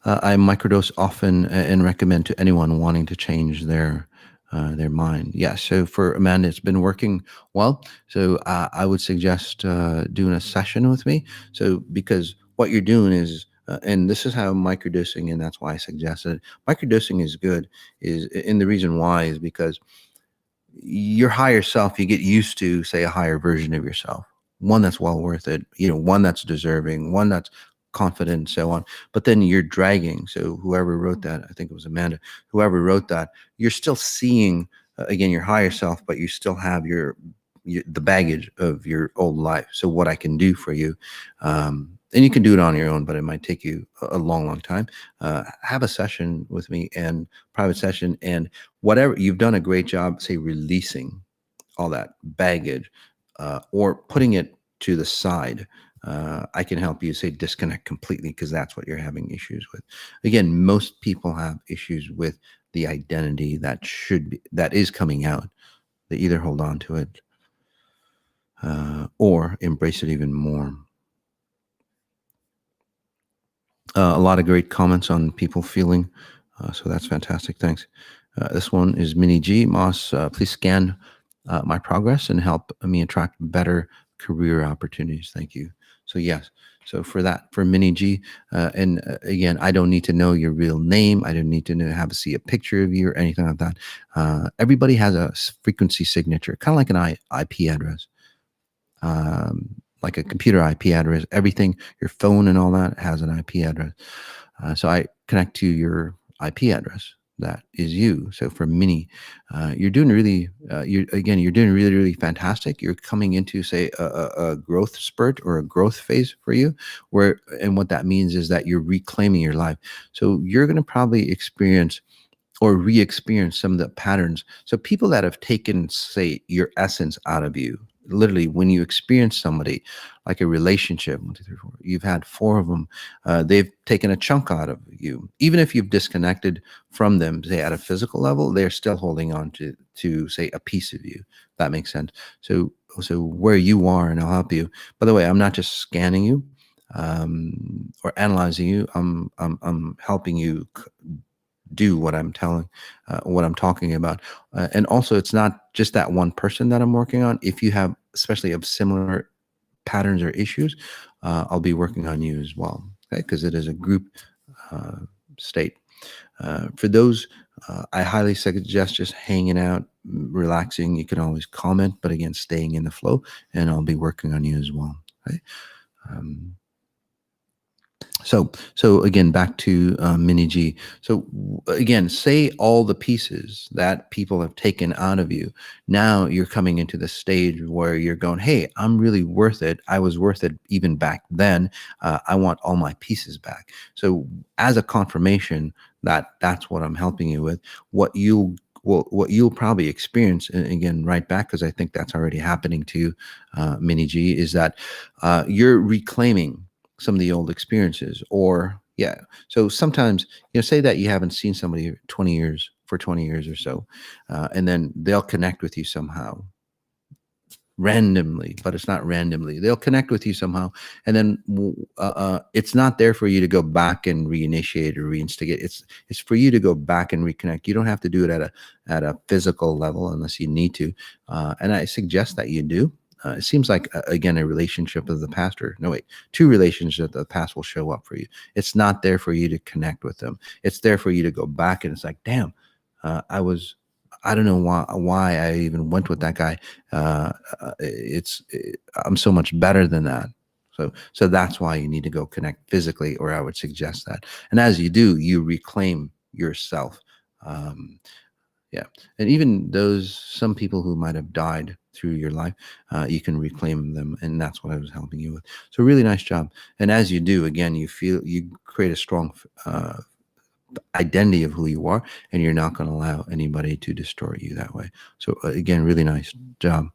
I microdose often and recommend to anyone wanting to change their mind. Yeah. So for Amanda, it's been working well. So I would suggest doing a session with me. So because what you're doing is, and this is how microdosing, and that's why I suggested it. Microdosing is good. And the reason why is because your higher self, you get used to, say, a higher version of yourself, one that's well worth it, one that's deserving, one that's confident, and so on. But then you're dragging. So whoever wrote that, I think it was Amanda, whoever wrote that, you're still seeing, again, your higher self, but you still have the baggage of your old life. So what I can do for you, and you can do it on your own, but it might take you a long, long time. Have a session with me, and private session, and whatever. You've done a great job, say, releasing all that baggage, or putting it to the side. I can help you, say, disconnect completely, because that's what you're having issues with. Again, most people have issues with the identity that is coming out. They either hold on to it, or embrace it even more. A lot of great comments on people feeling. So that's fantastic. Thanks. This one is Mini G. Moss, please scan my progress and help me attract better career opportunities. Thank you. So, yes. So for Mini G, and again, I don't need to know your real name. I don't need to see a picture of you or anything like that. Everybody has a frequency signature, kind of like an IP address. like a computer IP address. Everything, your phone and all that has an IP address. So I connect to your IP address. That is you. So for Minnie, you're doing really, you're doing really, really fantastic. You're coming into, say, a growth spurt or a growth phase for you, and what that means is that you're reclaiming your life. So you're going to probably experience or re-experience some of the patterns. So people that have taken, say, your essence out of you, literally when you experience somebody, like a relationship, 1, 2, 3, 4, you've had 4 of them, they've taken a chunk out of you. Even if you've disconnected from them, say at a physical level, they're still holding on to say a piece of you. That makes sense. So where you are, and I'll help you. By the way, I'm not just scanning you or analyzing you. I'm helping you do what I'm what I'm talking about. And also, it's not just that one person that I'm working on. If you have, especially of similar patterns or issues, I'll be working on you as well, okay? Because it is a group state. For those, I highly suggest just hanging out, relaxing. You can always comment, but again, staying in the flow, and I'll be working on you as well. Okay. So again, back to Mini G. So again, say all the pieces that people have taken out of you. Now you're coming into the stage where you're going, hey, I'm really worth it. I was worth it even back then. I want all my pieces back. So as a confirmation that that's what I'm helping you with, what you'll probably experience, and again, right back, because I think that's already happening to you, Mini G, is that you're reclaiming some of the old experiences. Or so sometimes, say that you haven't seen somebody 20 years or so, and then they'll connect with you somehow randomly, but it's not randomly. They'll connect with you somehow, and then it's not there for you to go back and reinitiate or reinstigate. It's for you to go back and reconnect. You don't have to do it at a physical level unless you need to, and I suggest that you do. It seems like, again, a relationship of the past, or no, wait, 2 relationships of the past will show up for you. It's not there for you to connect with them. It's there for you to go back, and it's like, damn, I don't know why I even went with that guy. I'm so much better than that. So that's why you need to go connect physically, or I would suggest that. And as you do, you reclaim yourself. Yeah. And even some people who might have died through your life, you can reclaim them. And that's what I was helping you with. So really nice job. And as you do, again, you create a strong identity of who you are, and you're not going to allow anybody to distort you that way. So again, really nice job.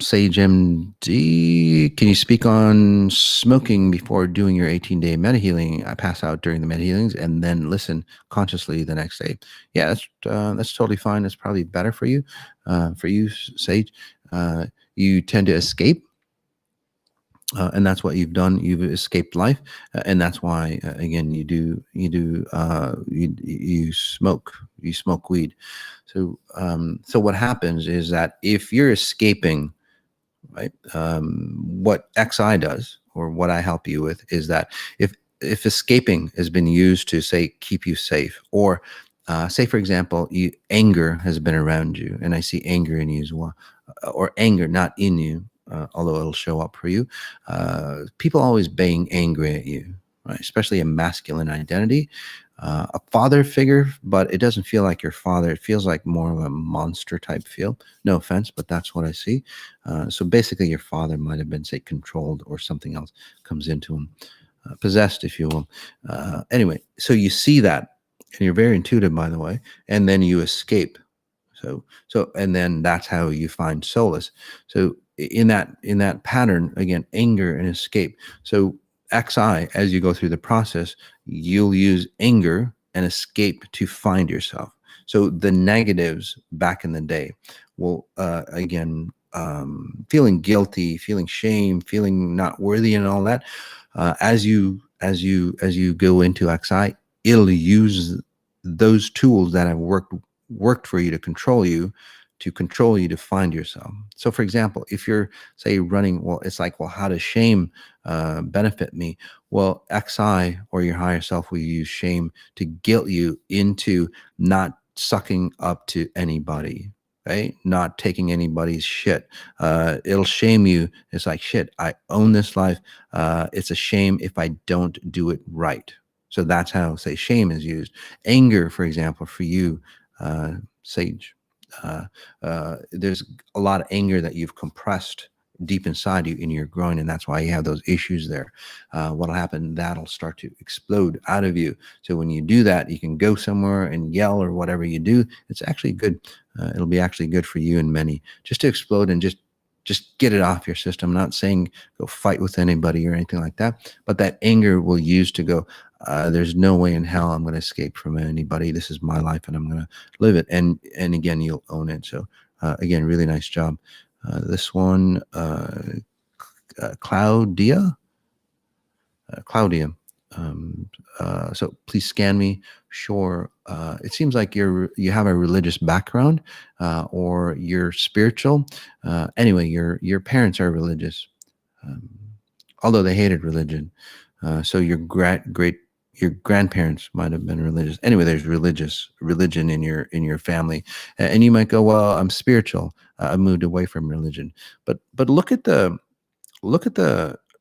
Sage MD, can you speak on smoking before doing your 18-day meta healing? I pass out during the meta healings and then listen consciously the next day. Yeah, that's totally fine. That's probably better for you. Sage, you tend to escape. And that's what you've done. You've escaped life, and that's why, again, you smoke weed. So what happens is that if you're escaping, right? What XI does, or what I help you with, is that if escaping has been used to, say, keep you safe, or say, for example, anger has been around you, and I see anger in you as well, or anger not in you, although it'll show up for you. People always being angry at you, right? Especially a masculine identity, a father figure, but it doesn't feel like your father. It feels like more of a monster type feel. No offense, but that's what I see. So basically, your father might have been, say, controlled, or something else comes into him, possessed, if you will. Anyway, so you see that, and you're very intuitive, by the way, and then you escape. And then that's how you find solace. So in that pattern, again, anger and escape. So XI, as you go through the process, you'll use anger and escape to find yourself. So the negatives back in the day will, again, feeling guilty, feeling shame, feeling not worthy, and all that. As you go into XI, it'll use those tools that have worked for you to control you to find yourself. So for example, if you're, say, running, well, it's like, well, how does shame benefit me? Well, XI, or your higher self, will use shame to guilt you into not sucking up to anybody. right? Not taking anybody's shit. It'll shame you. It's like, shit, I own this life. It's a shame if I don't do it right. So that's how, say, shame is used. Anger, for example, for you, Sage, uh, there's a lot of anger that you've compressed deep inside you in your groin, and that's why you have those issues there. What'll happen, that'll start to explode out of you. So when you do that, you can go somewhere and yell or whatever you do. It's actually good. It'll be actually good for you and many, just to explode and just get it off your system. I'm not saying go fight with anybody or anything like that, but that anger will use to go, there's no way in hell I'm going to escape from anybody. This is my life and I'm going to live it. And again, you'll own it. So again, really nice job. This one, Claudia. Claudia. So please scan me. Sure. It seems like you have a religious background, or you're spiritual. Anyway, your parents are religious, um, although they hated religion. So your grandparents might have been religious. Anyway, there's religion in your family, and you might go, well, I'm spiritual. I moved away from religion, but look at the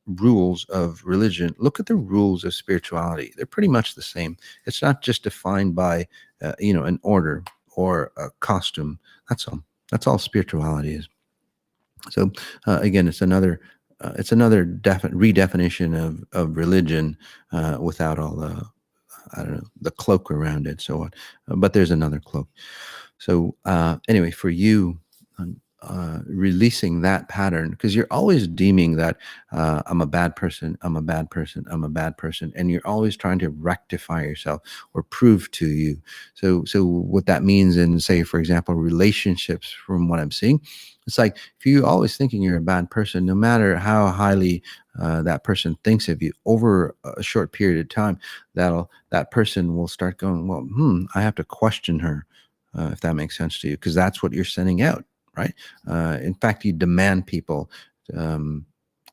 rules of religion. Look at the rules of spirituality. They're pretty much the same. It's not just defined by an order or a costume. That's all spirituality is. So again, it's another redefinition of religion, without all the, I don't know, the cloak around it. So but there's another cloak. So anyway, for you, releasing that pattern, because you're always deeming that, I'm a bad person, I'm a bad person, I'm a bad person, and you're always trying to rectify yourself or prove to you. So what that means in, say, for example, relationships, from what I'm seeing, it's like, if you're always thinking you're a bad person, no matter how highly that person thinks of you, over a short period of time, that person will start going, well, I have to question her, if that makes sense to you, because that's what you're sending out, right? In fact, you demand people kind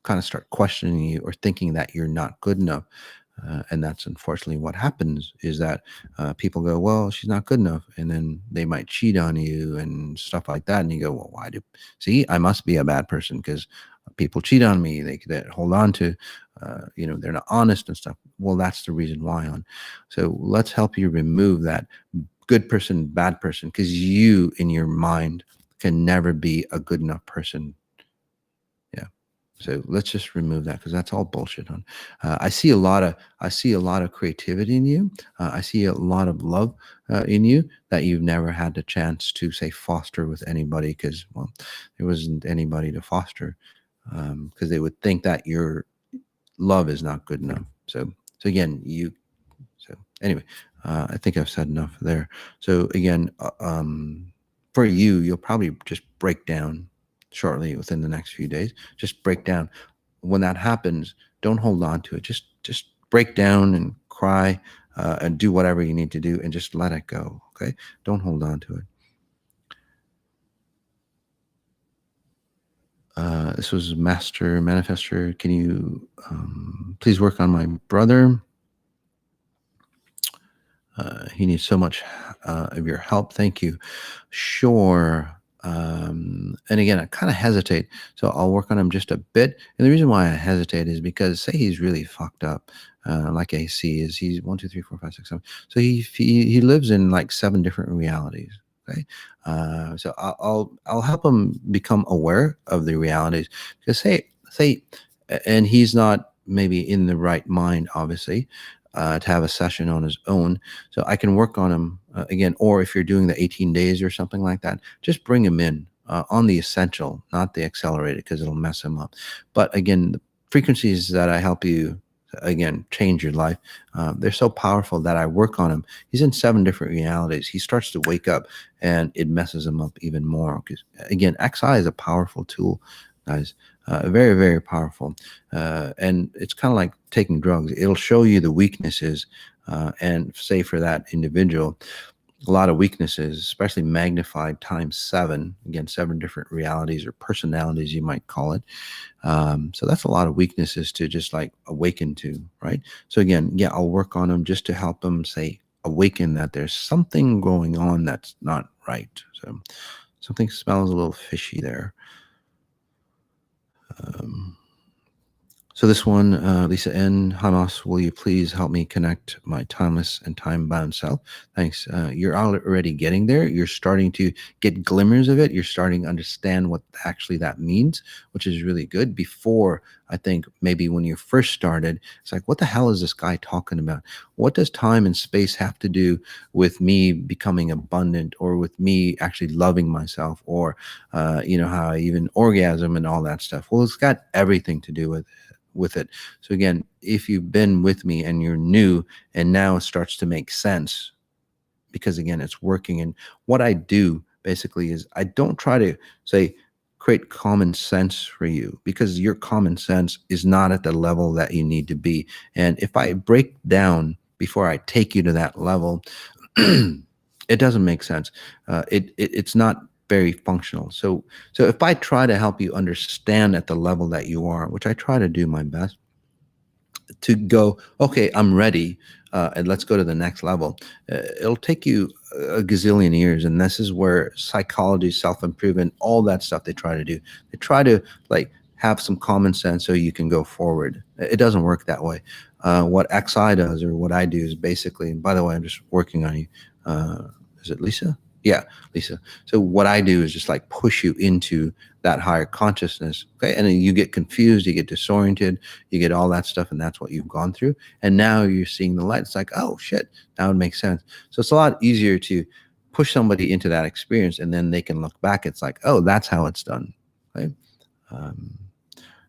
of start questioning you or thinking that you're not good enough. And that's unfortunately what happens, is that people go, well, she's not good enough. And then they might cheat on you and stuff like that. And you go, well, see, I must be a bad person because people cheat on me. They hold on to, they're not honest and stuff. Well, that's the reason why. So let's help you remove that good person, bad person, because you in your mind can never be a good enough person. Yeah. So let's just remove that, because that's all bullshit. I see a lot of creativity in you. I see a lot of love in you that you've never had the chance to, say, foster with anybody, because, well, there wasn't anybody to foster, because they would think that your love is not good enough. So again, so anyway, I think I've said enough there. So again, for you, you'll probably just break down shortly within the next few days. Just break down. When that happens, don't hold on to it. Just break down and cry, and do whatever you need to do, and just let it go. Okay, don't hold on to it. This was Master Manifester. Can you please work on my brother? He needs so much of your help. Thank you. Sure. And again, I kind of hesitate, so I'll work on him just a bit. And the reason why I hesitate is because, say, he's really fucked up. Like AC is, he's 1, 2, 3, 4, 5, 6, 7. So he lives in like 7 different realities. Okay. So I'll help him become aware of the realities, because say, and he's not maybe in the right mind, obviously, to have a session on his own. So I can work on him again, or if you're doing the 18 days or something like that, just bring him in on the essential, not the accelerated, because it'll mess him up. But again, the frequencies that I help you, again, change your life, they're so powerful that I work on him. He's in 7 different realities. He starts to wake up, and it messes him up even more. Because again, XI is a powerful tool, guys. Very, very powerful. And it's kind of like taking drugs. It'll show you the weaknesses, and say for that individual, a lot of weaknesses, especially magnified times 7, again, 7 different realities or personalities, you might call it. So that's a lot of weaknesses to just like awaken to, right? So again, yeah, I'll work on them just to help them, say, awaken that there's something going on that's not right. So Something smells a little fishy there. Um, So this one, Lisa N. Hamas, will you please help me connect my timeless and time-bound self? Thanks. You're already getting there. You're starting to get glimmers of it. You're starting to understand what actually that means, which is really good. Before, I think maybe when you first started, it's like, what the hell is this guy talking about? What does time and space have to do with me becoming abundant, or with me actually loving myself, or how I even orgasm and all that stuff? Well, it's got everything to do with it. So again, if you've been with me and you're new and now it starts to make sense, because again, it's working. And what I do basically is I don't try to say create common sense for you, because your common sense is not at the level that you need to be. And if I break down before I take you to that level, it doesn't make sense. It's not very functional. So if I try to help you understand at the level that you are, which I try to do my best, to go, okay, I'm ready, and let's go to the next level. It'll take you a gazillion years, and this is where psychology, self-improvement, all that stuff they try to do. They try to like have some common sense so you can go forward. It doesn't work that way. What XI does, or what I do, is basically, and by the way, I'm just working on you. Is it Lisa? Yeah, Lisa. So what I do is just like push you into that higher consciousness. Okay. And then you get confused, you get disoriented, you get all that stuff. And that's what you've gone through. And now you're seeing the light. It's like, oh shit, now it makes sense. So it's a lot easier to push somebody into that experience, and then they can look back. It's like, oh, that's how it's done. Right. Um,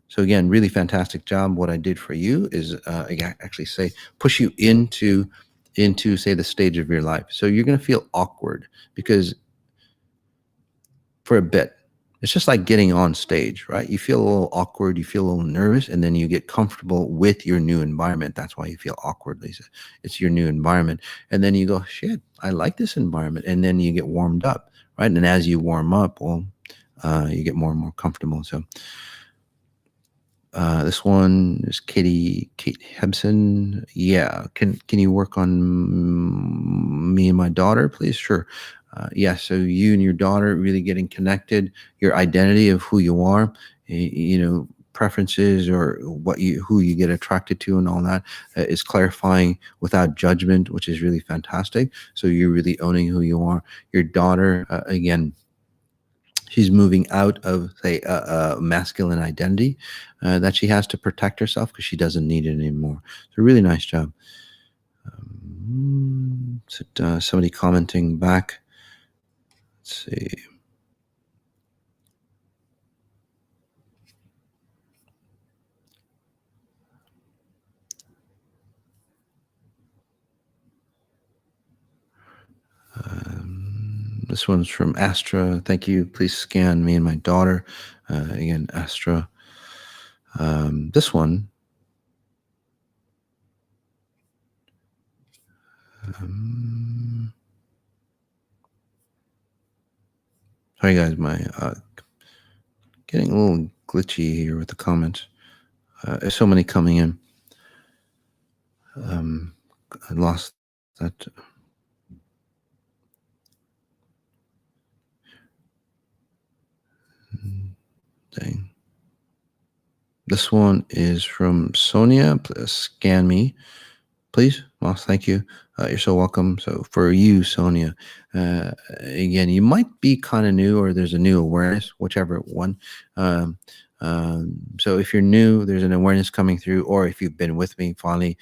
so again, really fantastic job. What I did for you is I actually say push you into say the stage of your life. So you're going to feel awkward, because for a bit, it's just like getting on stage, right? You feel a little awkward, you feel a little nervous, and then you get comfortable with your new environment. That's why you feel awkward, Lisa. It's your new environment. And then you go, shit, I like this environment. And then you get warmed up, right? And as you warm up, well, you get more and more comfortable. So this one is Kate Hebson. Yeah, can you work on me and my daughter, please? Sure. Yeah, so you and your daughter really getting connected, your identity of who you are, preferences, or who you get attracted to, and all that is clarifying without judgment, which is really fantastic. So you're really owning who you are. Your daughter, again, she's moving out of, say, a masculine identity that she has to protect herself, because she doesn't need it anymore. So really nice job. Somebody commenting back. Let's see. This one's from Astra. Thank you. Please scan me and my daughter. Again, Astra. This one. Sorry, guys. My getting a little glitchy here with the comments. There's so many coming in. I lost that. Dang. This one is from Sonia. Scan me, please. Well, thank you. You're so welcome. So for you, Sonia, again, you might be kind of new, or there's a new awareness, whichever one. So if you're new, there's an awareness coming through, or if you've been with me, finally,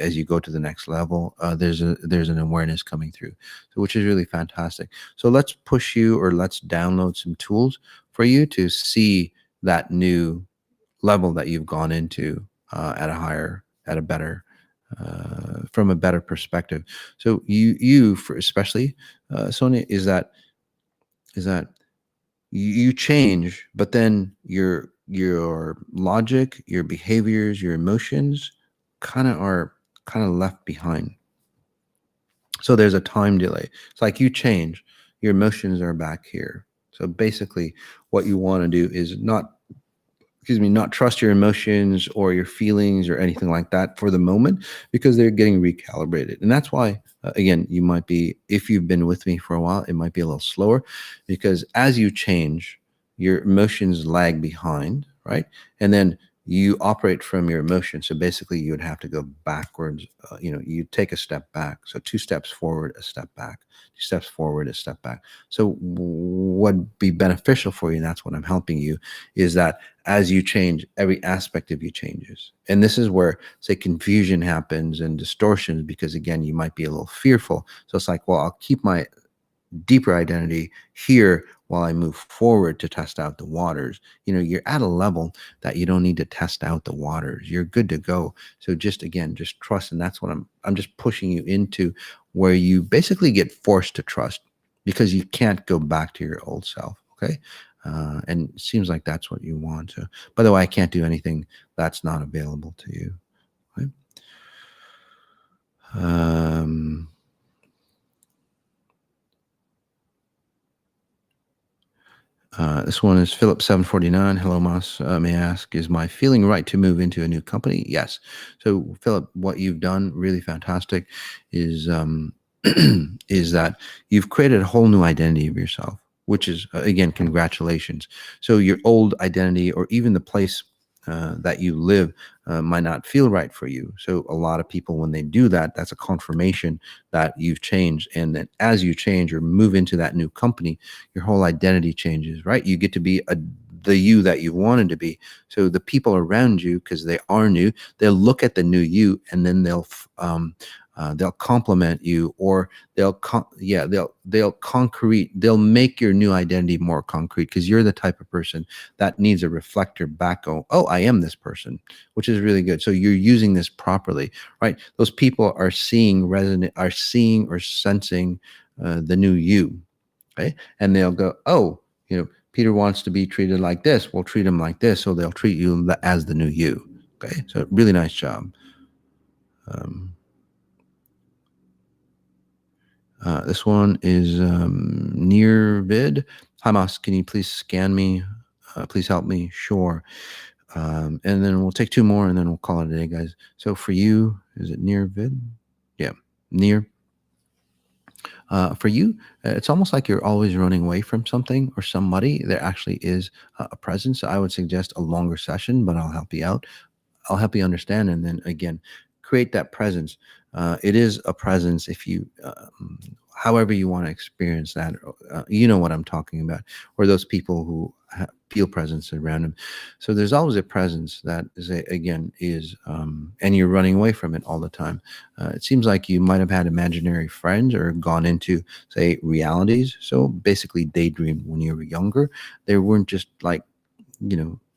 as you go to the next level, there's an awareness coming through, so which is really fantastic. So let's push you, or let's download some tools for you to see that new level that you've gone into at a better, from a better perspective. So you for especially, Sonia, is that you change, but then your logic, your behaviors, your emotions are kind of left behind. So there's a time delay. It's like you change, your emotions are back here. So basically what you want to do is not excuse me, not trust your emotions or your feelings or anything like that for the moment, because they're getting recalibrated. And that's why, again, you might be, if you've been with me for a while, it might be a little slower, because as you change, your emotions lag behind, right? And then you operate from your emotions. So basically, you would have to go backwards. You take a step back. So 2 steps forward, a step back. 2 steps forward, a step back. So what would be beneficial for you, and that's what I'm helping you, is that as you change, every aspect of you changes. And this is where, say, confusion happens and distortions, because again, you might be a little fearful. So it's like, well, I'll keep my deeper identity here while I move forward to test out the waters. You're at a level that you don't need to test out the waters. You're good to go. So just trust. And that's what I'm just pushing you into, where you basically get forced to trust, because you can't go back to your old self. Okay. And it seems like that's what you want to. By the way, I can't do anything that's not available to you. Okay? This one is Philip 749. Hello, Mas. May I ask, is my feeling right to move into a new company? Yes. So, Philip, what you've done, really fantastic, is is that you've created a whole new identity of yourself, which is, again, congratulations. So your old identity, or even the place that you live, might not feel right for you. So a lot of people, when they do that, that's a confirmation that you've changed. And then as you change or move into that new company, your whole identity changes, right? You get to be the you that you wanted to be. So the people around you, because they are new, they'll look at the new you, and then they'll compliment you, or they'll make your new identity more concrete, because you're the type of person that needs a reflector back. Oh, I am this person, which is really good. So you're using this properly, right? Those people are seeing or sensing the new you, right? And they'll go, oh, Peter wants to be treated like this. We'll treat him like this. So they'll treat you as the new you. Okay. So really nice job. This one is near vid. Hi, Mas, can you please scan me? Please help me. Sure. And then we'll take 2 more, and then we'll call it a day, guys. So for you, is it near vid? Yeah, near. For you, it's almost like you're always running away from something or somebody. There actually is a presence. I would suggest a longer session, but I'll help you out. I'll help you understand, and then again, create that presence. It is a presence. If you, however you want to experience that, you know what I'm talking about, or those people who feel presence around them. So there's always a presence that is and you're running away from it all the time. It seems like you might have had imaginary friends or gone into, say, realities. So basically, daydream when you were younger. They weren't just like,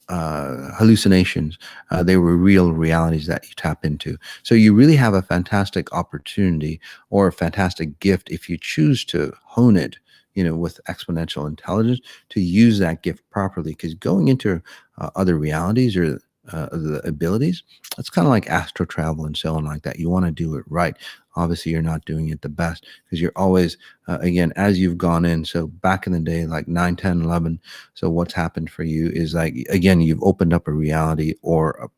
hallucinations. They were real realities that you tap into. So you really have a fantastic opportunity, or a fantastic gift, if you choose to hone it, with exponential intelligence, to use that gift properly. Because going into other realities, or the abilities, it's kind of like astral travel and so on like that. You want to do it right. Obviously, you're not doing it the best, because you're always, again, as you've gone in. So back in the day, like 9, 10, 11. So what's happened for you is, like, again, you've opened up a reality, or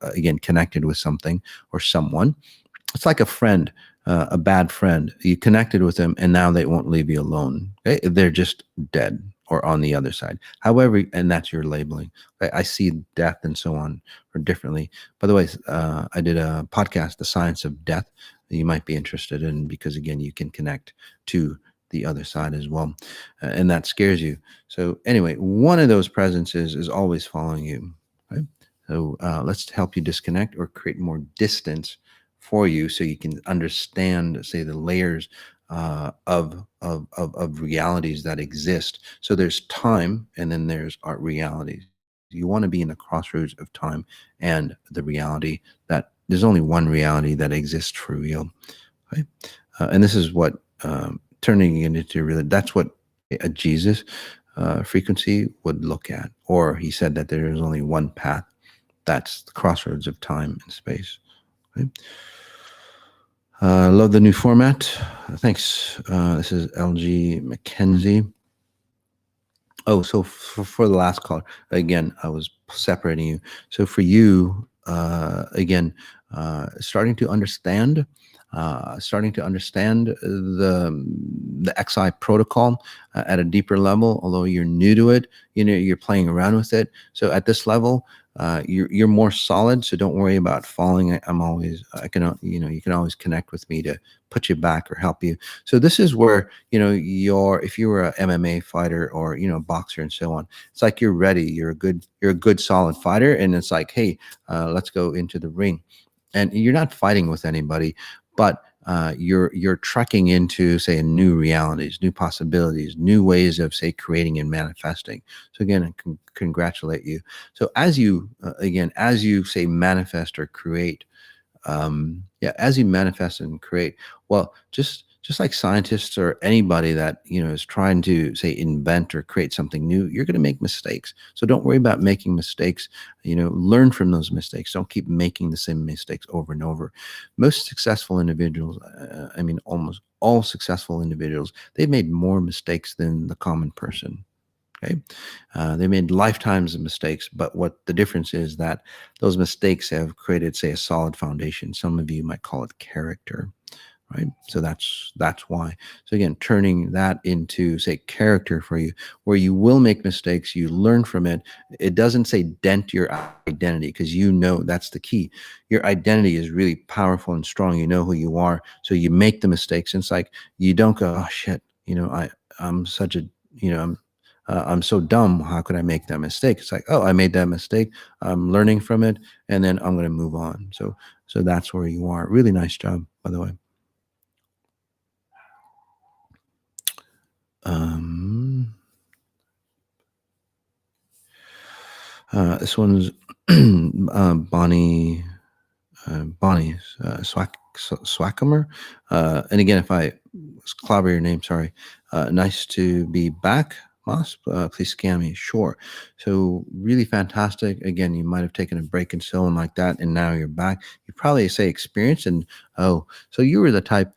again, connected with something or someone. It's like a friend, a bad friend. You connected with them, and now they won't leave you alone. Okay? They're just dead, or on the other side. However, and that's your labeling. I see death and so on, or differently. By the way, I did a podcast, The Science of Death, that you might be interested in, because again, you can connect to the other side as well, and that scares you. So anyway, one of those presences is always following you. Right? So let's help you disconnect, or create more distance for you, so you can understand, say, the layers of realities that exist. So there's time, and then there's our realities. You want to be in the crossroads of time and the reality, that there's only one reality that exists for real. Okay? And this is what turning it into really, that's what a Jesus frequency would look at. Or he said that there is only one path. That's the crossroads of time and space. Okay? Love the new format. Thanks. This is LG Mackenzie. Oh, so for the last caller, again, I was separating you. So for you, again, starting to understand the XI protocol at a deeper level. Although you're new to it, you're playing around with it. So at this level, you're more solid. So don't worry about falling. I can, you can always connect with me to put you back or help you. So this is where, if you were a MMA fighter or, boxer and so on, it's like you're ready. You're a good solid fighter. And it's like, hey, let's go into the ring. And you're not fighting with anybody, but you're trekking into, say, new realities, new possibilities, new ways of, say, creating and manifesting. So again, I congratulate you. So as you say manifest or create, as you manifest and create, well, just like scientists or anybody that, is trying to, say, invent or create something new, you're going to make mistakes. So don't worry about making mistakes. Learn from those mistakes. Don't keep making the same mistakes over and over. Most successful individuals, almost all successful individuals, they've made more mistakes than the common person. Okay. They made lifetimes of mistakes, but what the difference is that those mistakes have created, say, a solid foundation. Some of you might call it character, right? So that's why. So again, turning that into, say, character for you, where you will make mistakes, you learn from it. It doesn't say dent your identity, because that's the key. Your identity is really powerful and strong. You know who you are, so you make the mistakes. And it's like you don't go, oh shit, I'm such a, I'm so dumb. How could I make that mistake? It's like, oh, I made that mistake. I'm learning from it, and then I'm going to move on. So that's where you are. Really nice job, by the way. Um, this one's Bonnie Swackamer. And again, if I clobber your name, sorry. Nice to be back, Mas. Please scan me. Sure. So really fantastic. Again, you might have taken a break and so on like that, and now you're back. You probably say experience, and so you were the type,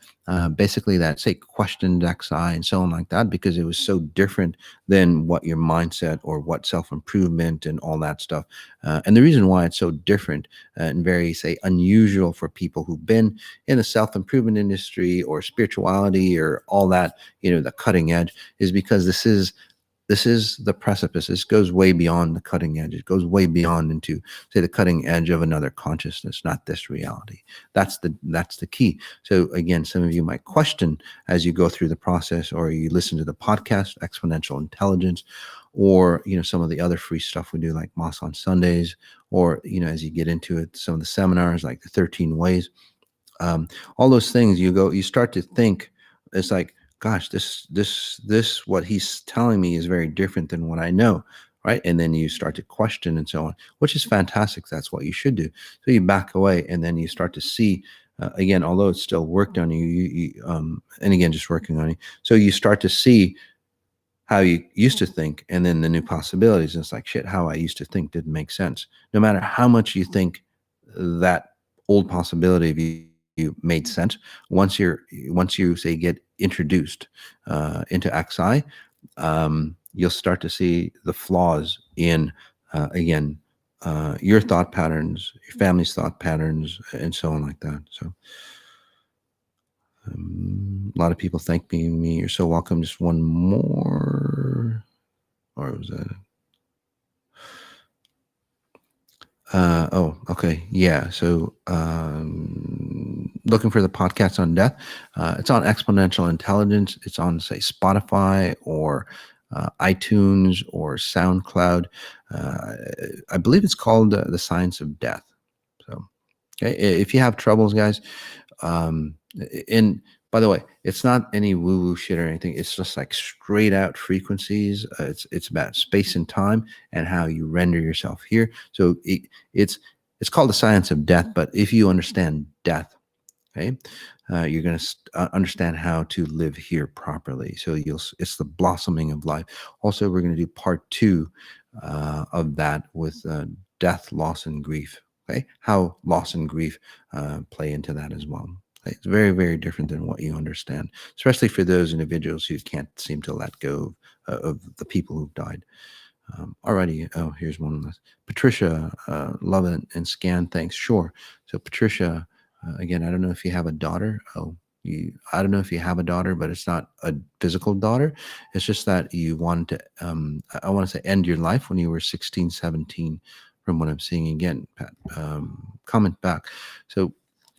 basically, that, say, questioned XI and so on like that, because it was so different than what your mindset or what self-improvement and all that stuff. And the reason why it's so different and very, say, unusual for people who've been in the self-improvement industry or spirituality or all that, the cutting edge, is because this is the precipice. This goes way beyond the cutting edge. It goes way beyond into, say, the cutting edge of another consciousness, not this reality. That's the key. So again, some of you might question as you go through the process, or you listen to the podcast, Exponential Intelligence, or some of the other free stuff we do, like Moss on Sundays, or as you get into it, some of the seminars like the 13 Ways. All those things, you start to think, it's like, gosh, this what he's telling me is very different than what I know, right? And then you start to question and so on, which is fantastic. That's what you should do. So you back away, and then you start to see, again, although it's still worked on and again, just working on you. So you start to see how you used to think, and then the new possibilities. And it's like, shit, how I used to think didn't make sense. No matter how much you think that old possibility of you made sense, once you, say, get introduced into XI, you'll start to see the flaws in, again, your thought patterns, your family's thought patterns, and so on like that. So a lot of people thank me. You're so welcome. Just one more. Or was that? Okay. Yeah. So, looking for the podcast on death. It's on Exponential Intelligence. It's on, say, Spotify or iTunes or SoundCloud. I believe it's called The Science of Death. So, okay. If you have troubles, guys, and by the way, it's not any woo-woo shit or anything. It's just like straight out frequencies. It's about space and time and how you render yourself here. So it's called the science of death. But if you understand death, okay, you're going to understand how to live here properly. So it's the blossoming of life. Also, we're going to do part 2 of that with death, loss, and grief. Okay, how loss and grief play into that as well. It's very, very different than what you understand, especially for those individuals who can't seem to let go of the people who've died. Alrighty. Oh, here's one of us. Patricia, love it and scan. Thanks. Sure. So Patricia, again, I don't know if you have a daughter. I don't know if you have a daughter, but it's not a physical daughter. It's just that you want to, I want to say end your life when you were 16, 17, from what I'm seeing. Again, Pat, comment back. So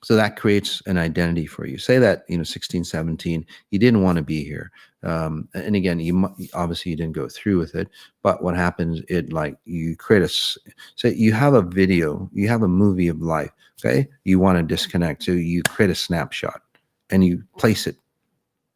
that creates an identity for you. Say that, 16, 17, you didn't want to be here. And again, obviously you didn't go through with it, but what happens, you create say you have a video, you have a movie of life, okay? You want to disconnect. So you create a snapshot and you place it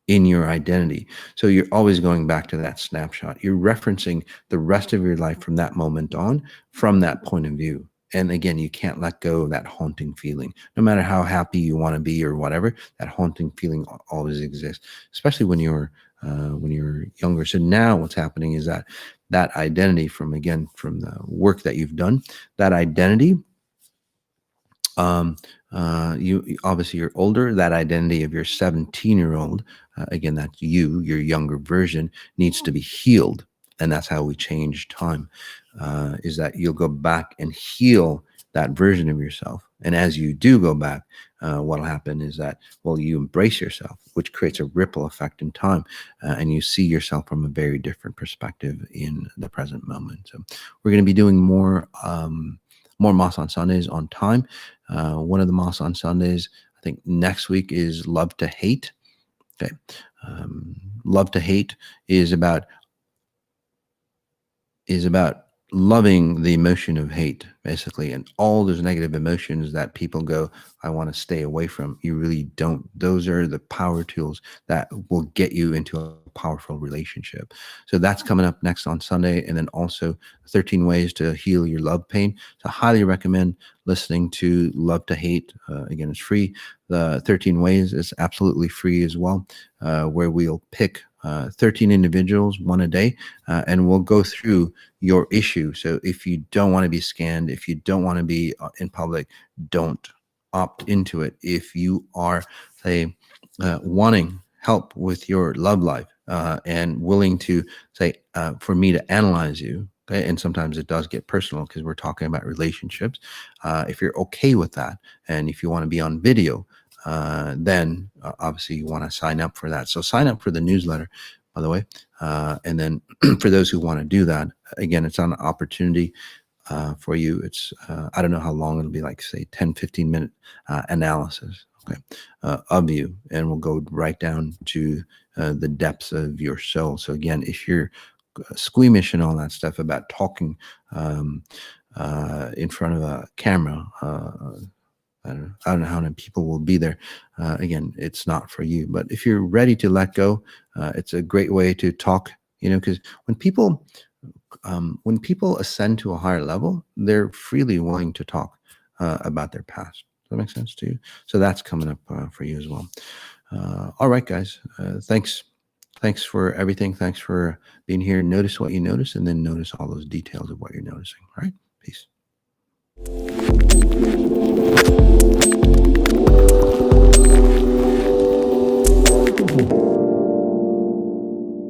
in your identity. So you're always going back to that snapshot. You're referencing the rest of your life from that moment on, from that point of view. And again, you can't let go of that haunting feeling. No matter how happy you want to be or whatever, that haunting feeling always exists, especially when you're younger. So now what's happening is that identity from the work that you've done, that identity, you obviously you're older, that identity of your 17-year-old, again, that's you, your younger version, needs to be healed. And that's how we change time, is that you'll go back and heal that version of yourself. And as you do go back, what'll happen is that, well, you embrace yourself, which creates a ripple effect in time, and you see yourself from a very different perspective in the present moment. So we're going to be doing more Moss on Sundays on time. One of the Moss on Sundays, I think next week, is Love to Hate. Okay. Love to Hate is about loving the emotion of hate, basically, and all those negative emotions that people go, I want to stay away from. You really don't. Those are the power tools that will get you into a powerful relationship. So that's coming up next on Sunday. And then also 13 ways to heal your love pain. So I highly recommend listening to Love to Hate. Again, it's free. The 13 ways is absolutely free as well, where we'll pick 13 individuals, one a day, and we'll go through your issue. So if you don't want to be scanned, if you don't want to be in public, don't opt into it. If you are, say, wanting help with your love life, and willing to, say, for me to analyze you, okay, and sometimes it does get personal because we're talking about relationships. If you're okay with that, and if you want to be on video, then obviously you want to sign up for that. So sign up for the newsletter, by the way. And then for those who want to do that, again, it's an opportunity for you. It's, I don't know how long it'll be, like, say, 10, 15 minute analysis, okay, of you. And we'll go right down to the depths of your soul. So again, if you're squeamish and all that stuff about talking in front of a camera, I don't know how many people will be there. Again, it's not for you. But if you're ready to let go, it's a great way to talk. Because when people ascend to a higher level, they're freely willing to talk about their past. Does that make sense to you? So that's coming up for you as well. All right, guys. Thanks for everything. Thanks for being here. Notice what you notice, and then notice all those details of what you're noticing. All right. Peace.